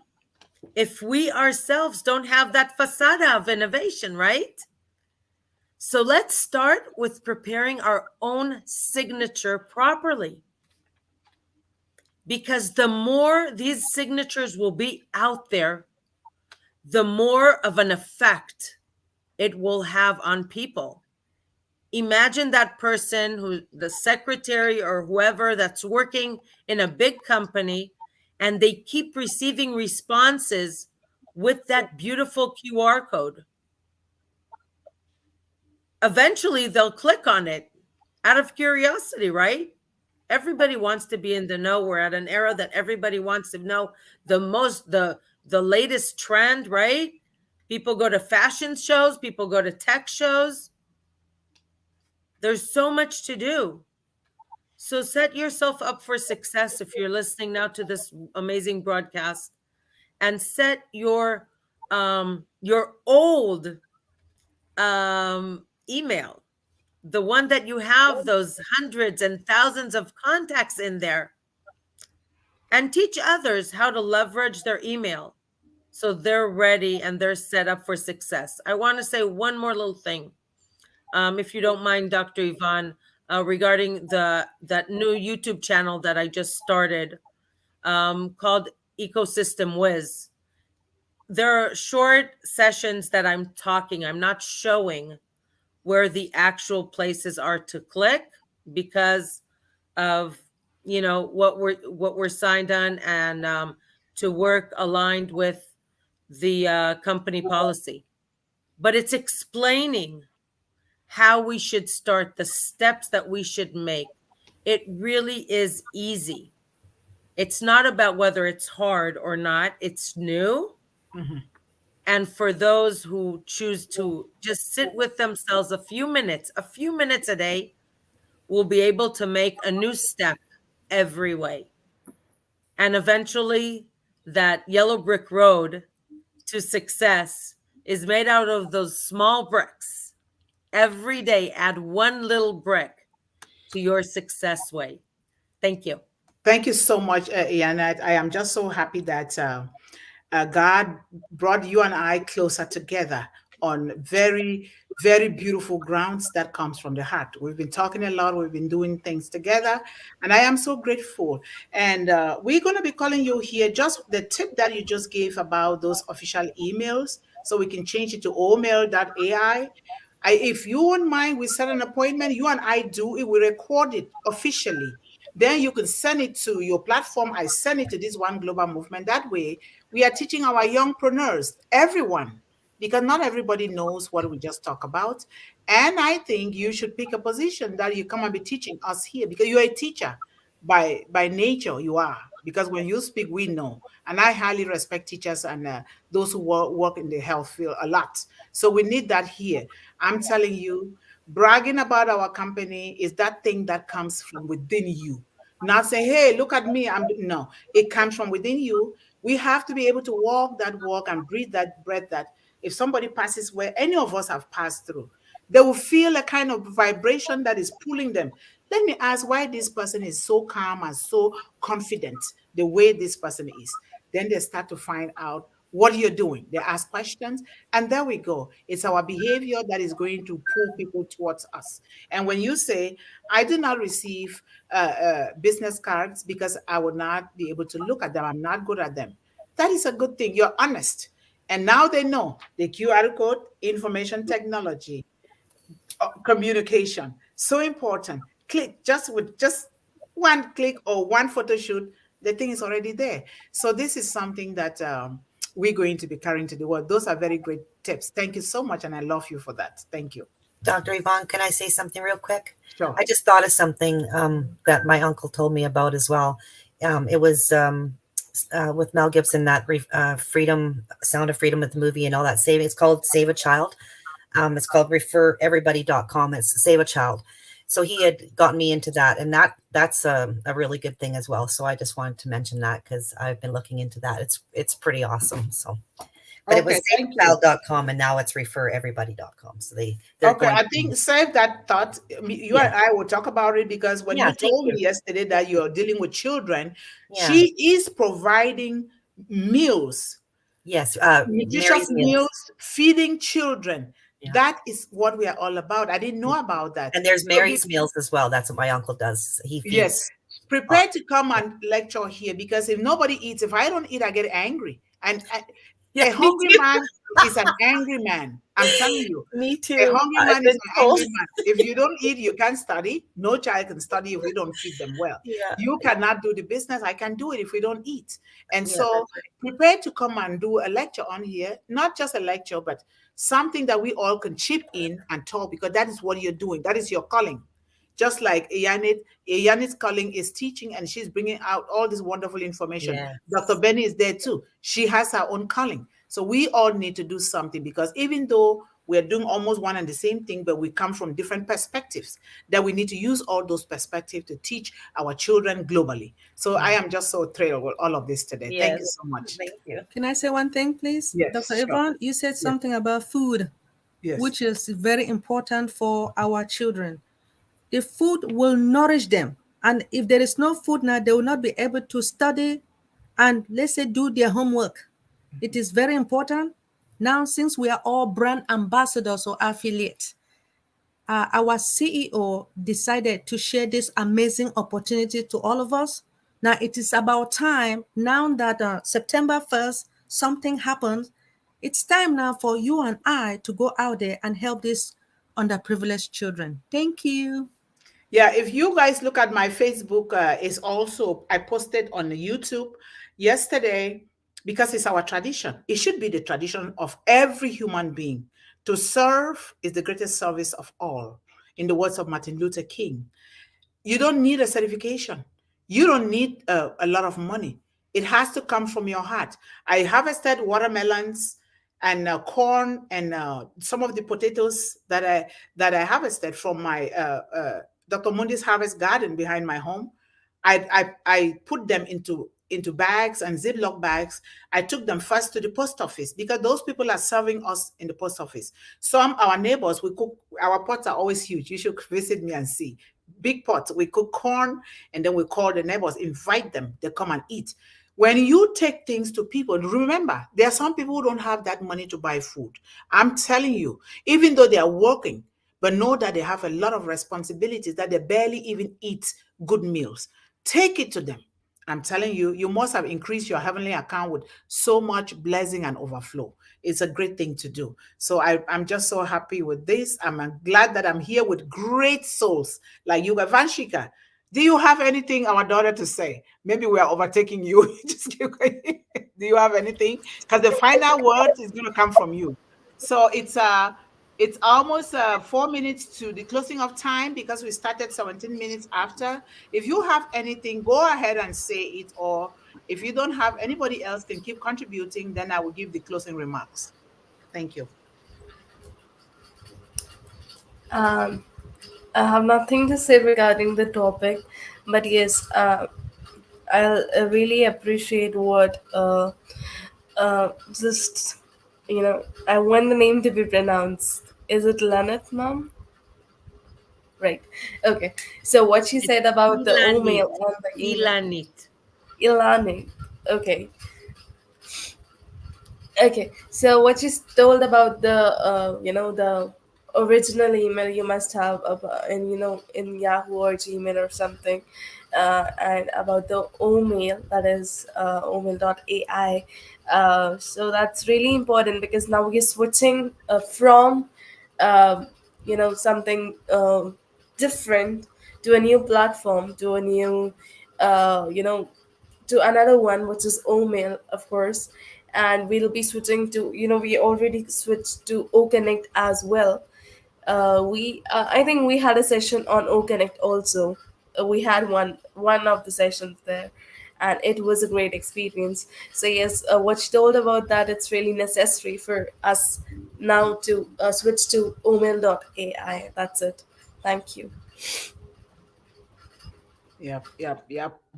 if we ourselves don't have that facade of innovation, right? So let's start with preparing our own signature properly. Because the more these signatures will be out there, the more of an effect it will have on people. Imagine that person who, the secretary or whoever that's working in a big company, and they keep receiving responses with that beautiful QR code. Eventually, they'll click on it out of curiosity, right? Everybody wants to be in the know. We're at an era that everybody wants to know the latest trend, right? People go to fashion shows, people go to tech shows. There's so much to do. So set yourself up for success if you're listening now to this amazing broadcast, and set your old email, the one that you have those hundreds and thousands of contacts in there, and teach others how to leverage their email so they're ready and they're set up for success. I want to say one more little thing, if you don't mind, Dr. Yvonne, regarding that new YouTube channel that I just started, called Ecosystem Wiz. There are short sessions that I'm not showing where the actual places are to click because of what we're signed on, and to work aligned with the company policy. But it's explaining how we should start, the steps that we should make. It really is easy. It's not about whether it's hard or not. It's new. Mm-hmm. And for those who choose to just sit with themselves a few minutes a day, will be able to make a new step every way. And eventually that yellow brick road to success is made out of those small bricks. Every day, add one little brick to your success way. Thank you. Thank you so much, IIanit. I am just so happy that God brought you and I closer together on very, very beautiful grounds that comes from the heart. We've been talking a lot. We've been doing things together, and I am so grateful. And we're going to be calling you here. Just the tip that you just gave about those official emails, so we can change it to omail.ai. If you wouldn't mind, we set an appointment. You and I do it. We record it officially. Then you can send it to your platform. I send it to this One Global Movement. That way, we are teaching our youngpreneurs, everyone, because not everybody knows what we just talked about. And I think you should pick a position that you come and be teaching us here, because you're a teacher by nature. You are, because when you speak, we know. And I highly respect teachers and those who work in the health field a lot. So we need that here. I'm telling you, bragging about our company is that thing that comes from within you. Not say, hey, look at me. No, it comes from within you. We have to be able to walk that walk and breathe that breath that if somebody passes where any of us have passed through, they will feel a kind of vibration that is pulling them. Let me ask why this person is so calm and so confident the way this person is. Then they start to find out what you're doing. They ask questions, and there we go. It's our behavior that is going to pull people towards us. And when you say, I do not receive business cards because I will not be able to look at them, I'm not good at them, that is a good thing. You're honest. And now they know the QR code, information technology, communication, so important. Click with just one click or one photo shoot, the thing is already there. So this is something that we're going to be carrying to the world. Those are very great tips. Thank you so much. And I love you for that. Thank you. Dr. Yvonne, can I say something real quick? Sure. I just thought of something that my uncle told me about as well. It was with Mel Gibson, that freedom, Sound of Freedom with the movie and all that. It's called Save a Child. It's called refereverybody.com. It's Save a Child. So he had gotten me into that, and that's a really good thing as well. So I just wanted to mention that because I've been looking into that. It's pretty awesome. So, but it was saveachild.com, and now it's refereverybody.com. So they're going. I think save that thought. You and I will talk about it, because when you told me yesterday that you're dealing with children, she is providing meals. Yes, nutritious meals, feeding children. Yeah. That is what we are all about. I didn't know about that. And there's Mary's meals as well. That's what my uncle does. He feeds. Yes. Prepare to come and lecture here, because if nobody eats, if I don't eat, I get angry. And a hungry man is an angry man. I'm telling you. Me too. A hungry man is an angry man. If you don't eat, you can't study. No child can study if we don't feed them well. Yeah. You cannot do the business. I can do it if we don't eat. And so prepare to come and do a lecture on here. Not just a lecture, but something that we all can chip in and talk, because that is what you're doing. That is your calling. Just like IIanit's calling is teaching, and she's bringing out all this wonderful information. Yes. Dr. Benny is there too. She has her own calling. So we all need to do something, because even though we're doing almost one and the same thing, but we come from different perspectives, that we need to use all those perspectives to teach our children globally. So I am just so thrilled with all of this today. Yes. Thank you so much. Thank you. Can I say one thing, please? Yes, Dr. Yvonne, you said something about food, which is very important for our children. The food will nourish them. And if there is no food now, they will not be able to study and, let's say, do their homework. It is very important. Now, since we are all brand ambassadors or affiliates, our CEO decided to share this amazing opportunity to all of us. Now, it is about time, now that September 1st, something happens. It's time now for you and I to go out there and help these underprivileged children. Thank you. Yeah, if you guys look at my Facebook, is also, I posted on YouTube yesterday, because it's our tradition. It should be the tradition of every human being. To serve is the greatest service of all, in the words of Martin Luther King. You don't need a certification. You don't need a lot of money. It has to come from your heart. I harvested watermelons and corn and some of the potatoes that I harvested from my Dr. Mundih's harvest garden behind my home. I put them into bags and Ziploc bags. I took them first to the post office, because those people are serving us in the post office. Our neighbors, we cook, our pots are always huge. You should visit me and see. Big pots. We cook corn, and then we call the neighbors, invite them, they come and eat. When you take things to people, remember, there are some people who don't have that money to buy food. I'm telling you, even though they are working, but know that they have a lot of responsibilities, that they barely even eat good meals. Take it to them. I'm telling you, you must have increased your heavenly account with so much blessing and overflow. It's a great thing to do. So I'm just so happy with this. I'm glad that I'm here with great souls like you. Vanshika, do you have anything, our daughter, to say? Maybe we are overtaking you. Just keep going. Do you have anything? Because the final word is going to come from you. So it's almost 4 minutes to the closing of time, because we started 17 minutes after. If you have anything, go ahead and say it. Or if you don't have, anybody else can keep contributing, then I will give the closing remarks. Thank you. I have nothing to say regarding the topic, but yes, I'll really appreciate what just, I want the name to be pronounced. Is it Laneth, ma'am? Right. Okay. So what she said about the email and the IIanit. IIanit. Okay. Okay. So what she's told about the the original email you must have in Yahoo or Gmail or something, and about the OMail, that is omail.ai. So that's really important, because now we're switching from something different to a new platform, to a new to another one, which is OMail, of course. And we'll be switching to, we already switched to OConnect as well. I think we had a session on OConnect also. We had one of the sessions there, and it was a great experience. So yes, what she told about that, it's really necessary for us now to switch to oml.ai. That's it. Thank you. Yep.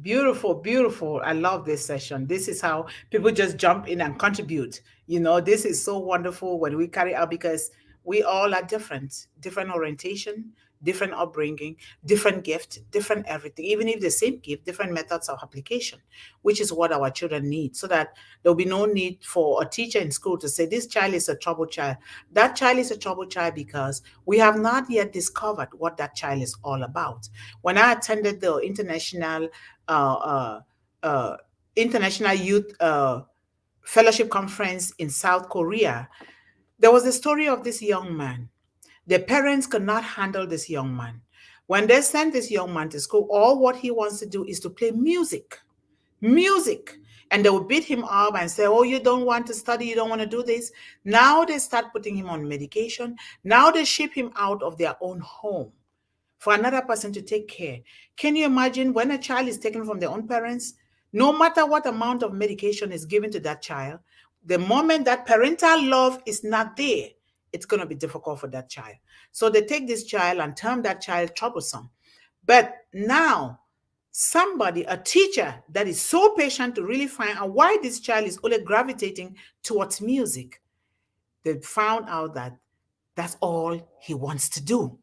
Beautiful, beautiful. I love this session. This is how people just jump in and contribute. This is so wonderful when we carry out, because we all are different orientation, different upbringing, different gift, different everything. Even if the same gift, different methods of application, which is what our children need, so that there'll be no need for a teacher in school to say this child is a troubled child. That child is a troubled child because we have not yet discovered what that child is all about. When I attended the international youth fellowship conference in South Korea, there was a story of this young man. The parents could not handle this young man. When they sent this young man to school, all what he wants to do is to play music. And they would beat him up and say, oh, you don't want to study, you don't want to do this. Now they start putting him on medication. Now they ship him out of their own home for another person to take care. Can you imagine when a child is taken from their own parents? No matter what amount of medication is given to that child, the moment that parental love is not there, it's going to be difficult for that child. So they take this child and term that child troublesome. But now, somebody, a teacher that is so patient to really find out why this child is only gravitating towards music, they found out that that's all he wants to do.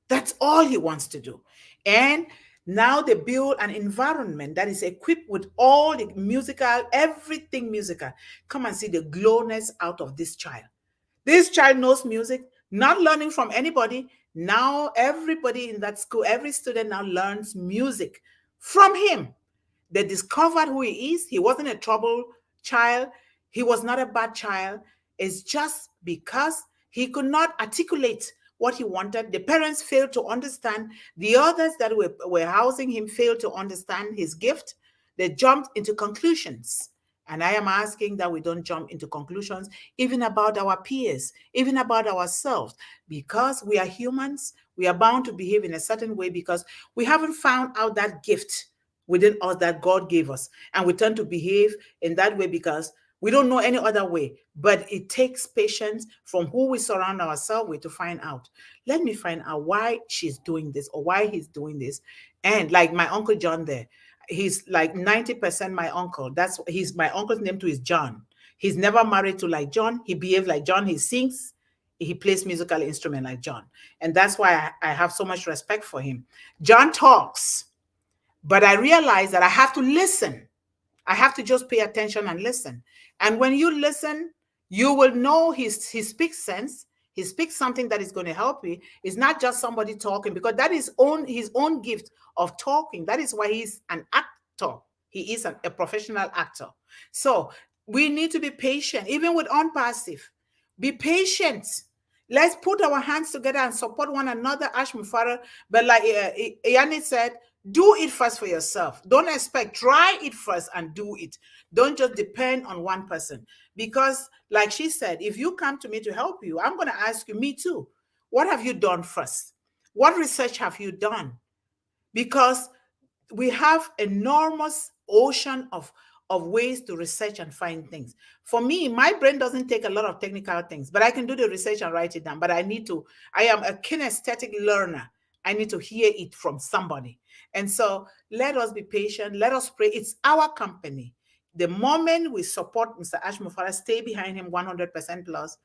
That's all he wants to do. And now they build an environment that is equipped with all the musical, everything musical. Come and see the glowness out of this child. This child knows music, not learning from anybody. Now everybody in that school, every student now learns music from him. They discovered who he is. He wasn't a troubled child. He was not a bad child. It's just because he could not articulate what he wanted. The parents failed to understand. The others that were housing him failed to understand his gift. They jumped into conclusions. And I am asking that we don't jump into conclusions, even about our peers, even about ourselves, because we are humans. We are bound to behave in a certain way because we haven't found out that gift within us that God gave us. And we tend to behave in that way because we don't know any other way. But it takes patience from who we surround ourselves with to find out. Let me find out why she's doing this or why he's doing this. And like my Uncle John there, he's like 90% my uncle. My uncle's name too is John. He's never married to like John. He behaves like John. He sings. He plays musical instrument like John. And that's why I have so much respect for him. John talks, but I realize that I have to listen. I have to just pay attention and listen. And when you listen, you will know he speaks sense. He speaks something that is going to help you. It's not just somebody talking, because that is his own gift of talking. That is why he's an actor. He is a professional actor. So we need to be patient, even with unpassive. Be patient. Let's put our hands together and support one another, Ash Mufara. But like IIanit said, do it first for yourself. Don't expect, try it first and do it. Don't just depend on one person. Because like she said, if you come to me to help you, I'm going to ask you, me too, what have you done first? What research have you done? Because we have enormous ocean of ways to research and find things. For me, my brain doesn't take a lot of technical things, but I can do the research and write it down. But I am a kinesthetic learner. I need to hear it from somebody. And so let us be patient. Let us pray. It's our company. The moment we support Mr. Ash Mufara, stay behind him 100% plus,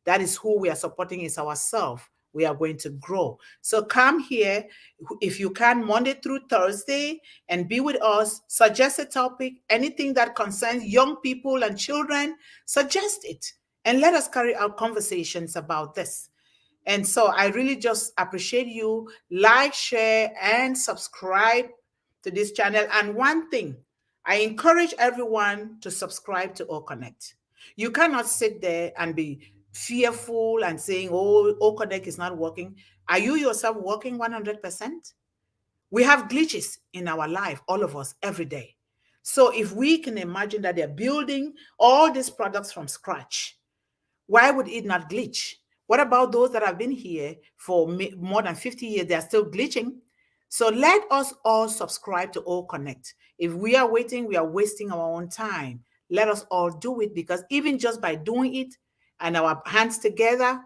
that is who we are supporting, is ourselves. We are going to grow. So come here, if you can, Monday through Thursday, and be with us. Suggest a topic, anything that concerns young people and children, suggest it. And let us carry out conversations about this. And so I really just appreciate you. Like, share, and subscribe to this channel. And one thing, I encourage everyone to subscribe to O Connect. You cannot sit there and be fearful and saying, oh, O Connect is not working. Are you yourself working 100%? We have glitches in our life, all of us, every day. So if we can imagine that they're building all these products from scratch, why would it not glitch? What about those that have been here for more than 50 years? They're still glitching. So let us all subscribe to O Connect. If we are waiting, we are wasting our own time. Let us all do it, because even just by doing it and our hands together,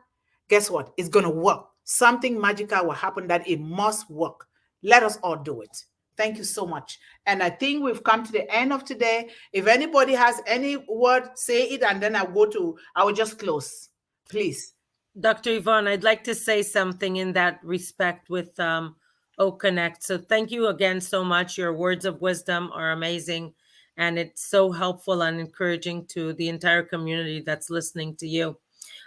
guess what? It's going to work. Something magical will happen, that it must work. Let us all do it. Thank you so much. And I think we've come to the end of today. If anybody has any word, say it, and then I will just close. Please. Dr. Yvonne, I'd like to say something in that respect with O Connect. So thank you again so much. Your words of wisdom are amazing, and it's so helpful and encouraging to the entire community that's listening to you.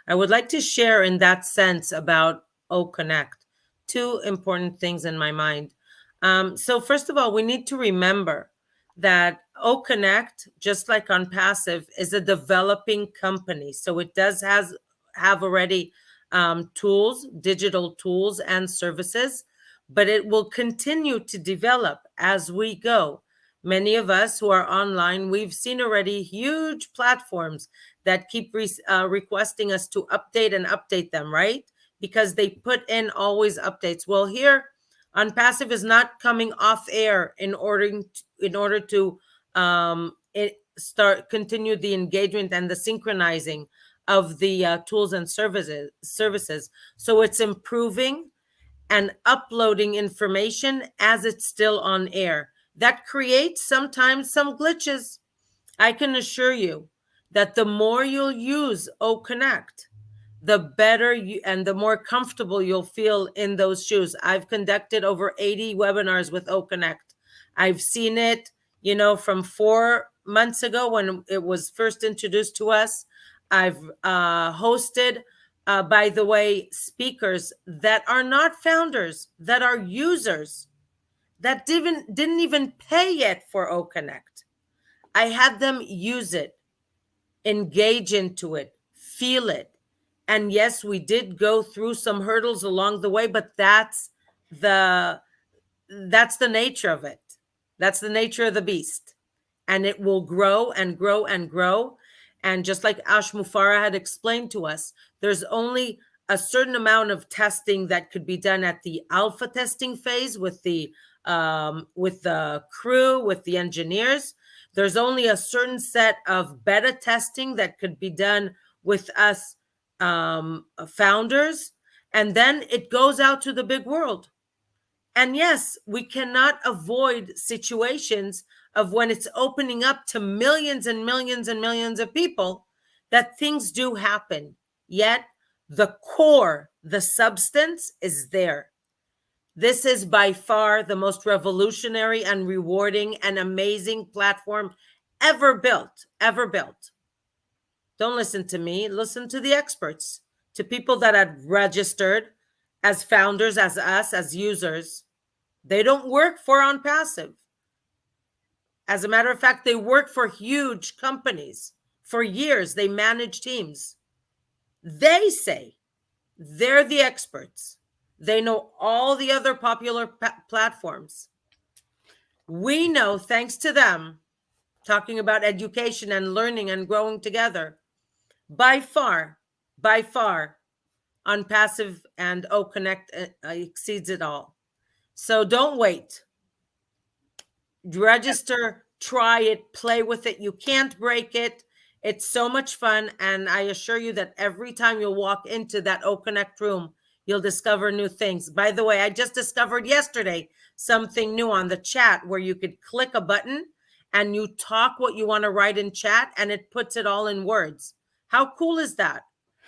I would like to share in that sense about O Connect two important things in my mind. So first of all, we need to remember that O Connect, just like on Passive, is a developing company. So it does have already tools, digital tools and services, but it will continue to develop as we go. Many of us who are online, we've seen already huge platforms that keep requesting us to update and update them, right? Because they put in always updates. Well, here on Passive is not coming off air in order to continue the engagement and the synchronizing of the tools and services. So it's improving and uploading information as it's still on air. That creates sometimes some glitches. I can assure you that the more you'll use O Connect, the better you and the more comfortable you'll feel in those shoes. I've conducted over 80 webinars with O Connect. I've seen it, from 4 months ago when it was first introduced to us. I've hosted, by the way, speakers that are not founders, that are users, that didn't even pay yet for O Connect. I had them use it, engage into it, feel it. And yes, we did go through some hurdles along the way, but that's the nature of it. That's the nature of the beast. And it will grow and grow and grow. And just like Ash Mufara had explained to us, there's only a certain amount of testing that could be done at the alpha testing phase with the crew, with the engineers. There's only a certain set of beta testing that could be done with us founders. And then it goes out to the big world. And yes, we cannot avoid situations of when it's opening up to millions and millions and millions of people, that things do happen. Yet the core, the substance is there. This is by far the most revolutionary and rewarding and amazing platform ever built, ever built. Don't listen to me, listen to the experts, to people that had registered as founders, as us, as users. They don't work for On Passive. As a matter of fact, they work for huge companies. For years, they manage teams. They say they're the experts. They know all the other popular platforms. We know, thanks to them, talking about education and learning and growing together, by far, On Passive and O Connect exceeds it all. So don't wait. Register, try it, play with it. You can't break it. It's so much fun. And I assure you that every time you'll walk into that O Connect room, you'll discover new things. By the way, I just discovered yesterday something new on the chat where you could click a button and you talk what you want to write in chat and it puts it all in words. How cool is that?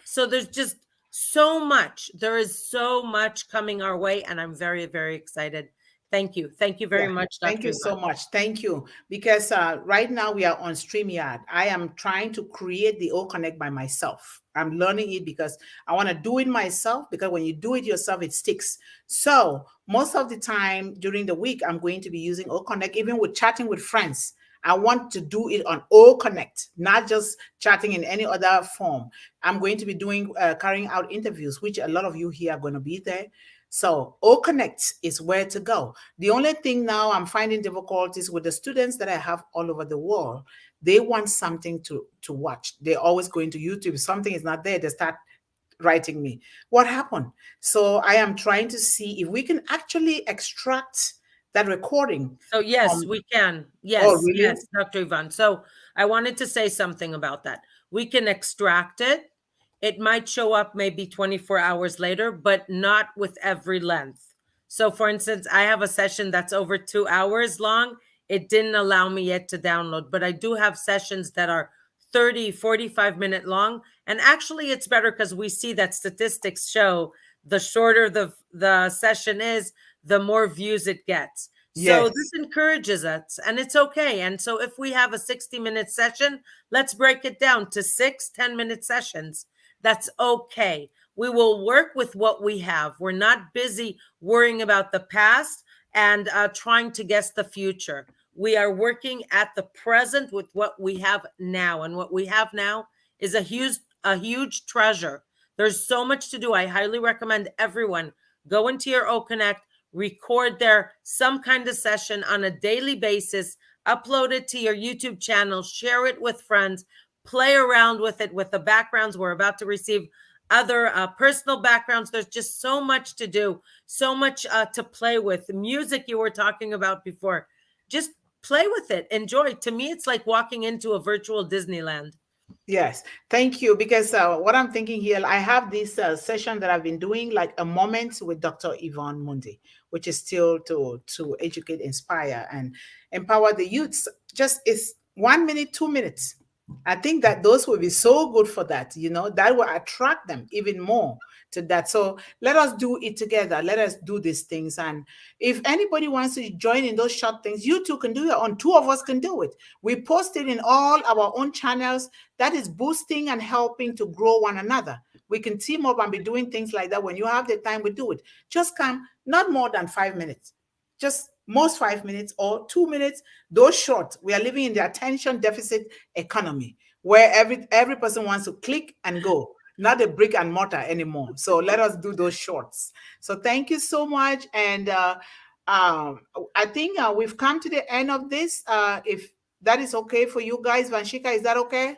So there's just so much. There is so much coming our way, and I'm very, very excited. Thank you. Thank you very much, Dr. Thank you so much. Thank you. Because right now we are on StreamYard. I am trying to create the O Connect by myself. I'm learning it because I want to do it myself, because when you do it yourself, it sticks. So most of the time during the week, I'm going to be using O Connect, even with chatting with friends. I want to do it on O Connect, not just chatting in any other form. I'm going to be doing, carrying out interviews, which a lot of you here are going to be there. So O Connect is where to go. The only thing now I'm finding difficulties with the students that I have all over the world. They want something to watch. They're always going to YouTube. If something is not there, they start writing me. What happened? So I am trying to see if we can actually extract that recording. So yes, we can. Yes, Oh, really? yes, Dr. Yvonne. So I wanted to say something about that. We can extract it. It might show up maybe 24 hours later, but not with every length. So for instance, I have a session that's over 2 hours long. It didn't allow me yet to download, but I do have sessions that are 30, 45-minute long. And actually it's better because we see that statistics show the shorter the session is, the more views it gets. So Yes. this encourages us, and it's okay. And so if we have a 60-minute session, let's break it down to 6 10-minute sessions. That's okay. We will work with what we have. We're not busy worrying about the past and trying to guess the future. We are working at the present with what we have now. And what we have now is a huge treasure. There's so much to do. I highly recommend everyone go into your OConnect, record there some kind of session on a daily basis, upload it to your YouTube channel, share it with friends, play around with it with the backgrounds. We're about to receive other personal backgrounds. There's just so much to do, so much to play with. Music you were talking about before, just play with it, enjoy. To me, it's like walking into a virtual Disneyland. Yes, thank you. Because what I'm thinking here, I have this session that I've been doing, like a moment with Dr. Yvonne Mundih, which is still to educate, inspire, and empower the youths. Just it's 1 minute, 2 minutes. I think that those will be so good for that. That will attract them even more to that. So let us do it together. Let us do these things. And if anybody wants to join in those short things, you too can do it. On 2 of us can do it. We post it in all our own channels. That is boosting and helping to grow one another. We can team up and be doing things like that. When you have the time, we do it. Just come, not more than 5 minutes. Just most 5 minutes or 2 minutes, those short. We are living in the attention deficit economy where every person wants to click and go, not a brick and mortar anymore. So let us do those shorts. So thank you so much. And I think we've come to the end of this. If that is okay for you guys, Vanshika, is that okay?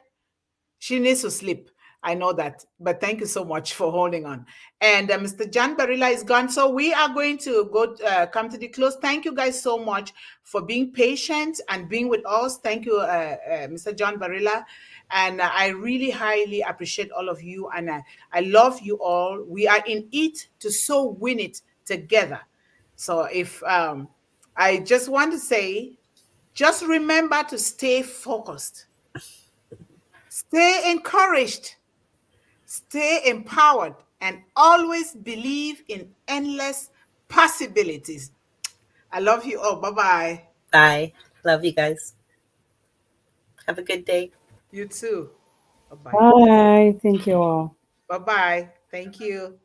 She needs to sleep. I know that, but thank you so much for holding on. And Mr. John Barilla is gone, so we are going to go come to the close. Thank you guys so much for being patient and being with us. Thank you, Mr. John Barilla, and I really highly appreciate all of you, and I love you all. We are in it to so win it together. So if I just want to say, just remember to stay focused. Stay encouraged, stay empowered, and always believe in endless possibilities. I love you all. Bye-bye. Bye. Love you guys. Have a good day. You too. Bye-bye. Bye. Thank you all. Bye-bye. Thank you.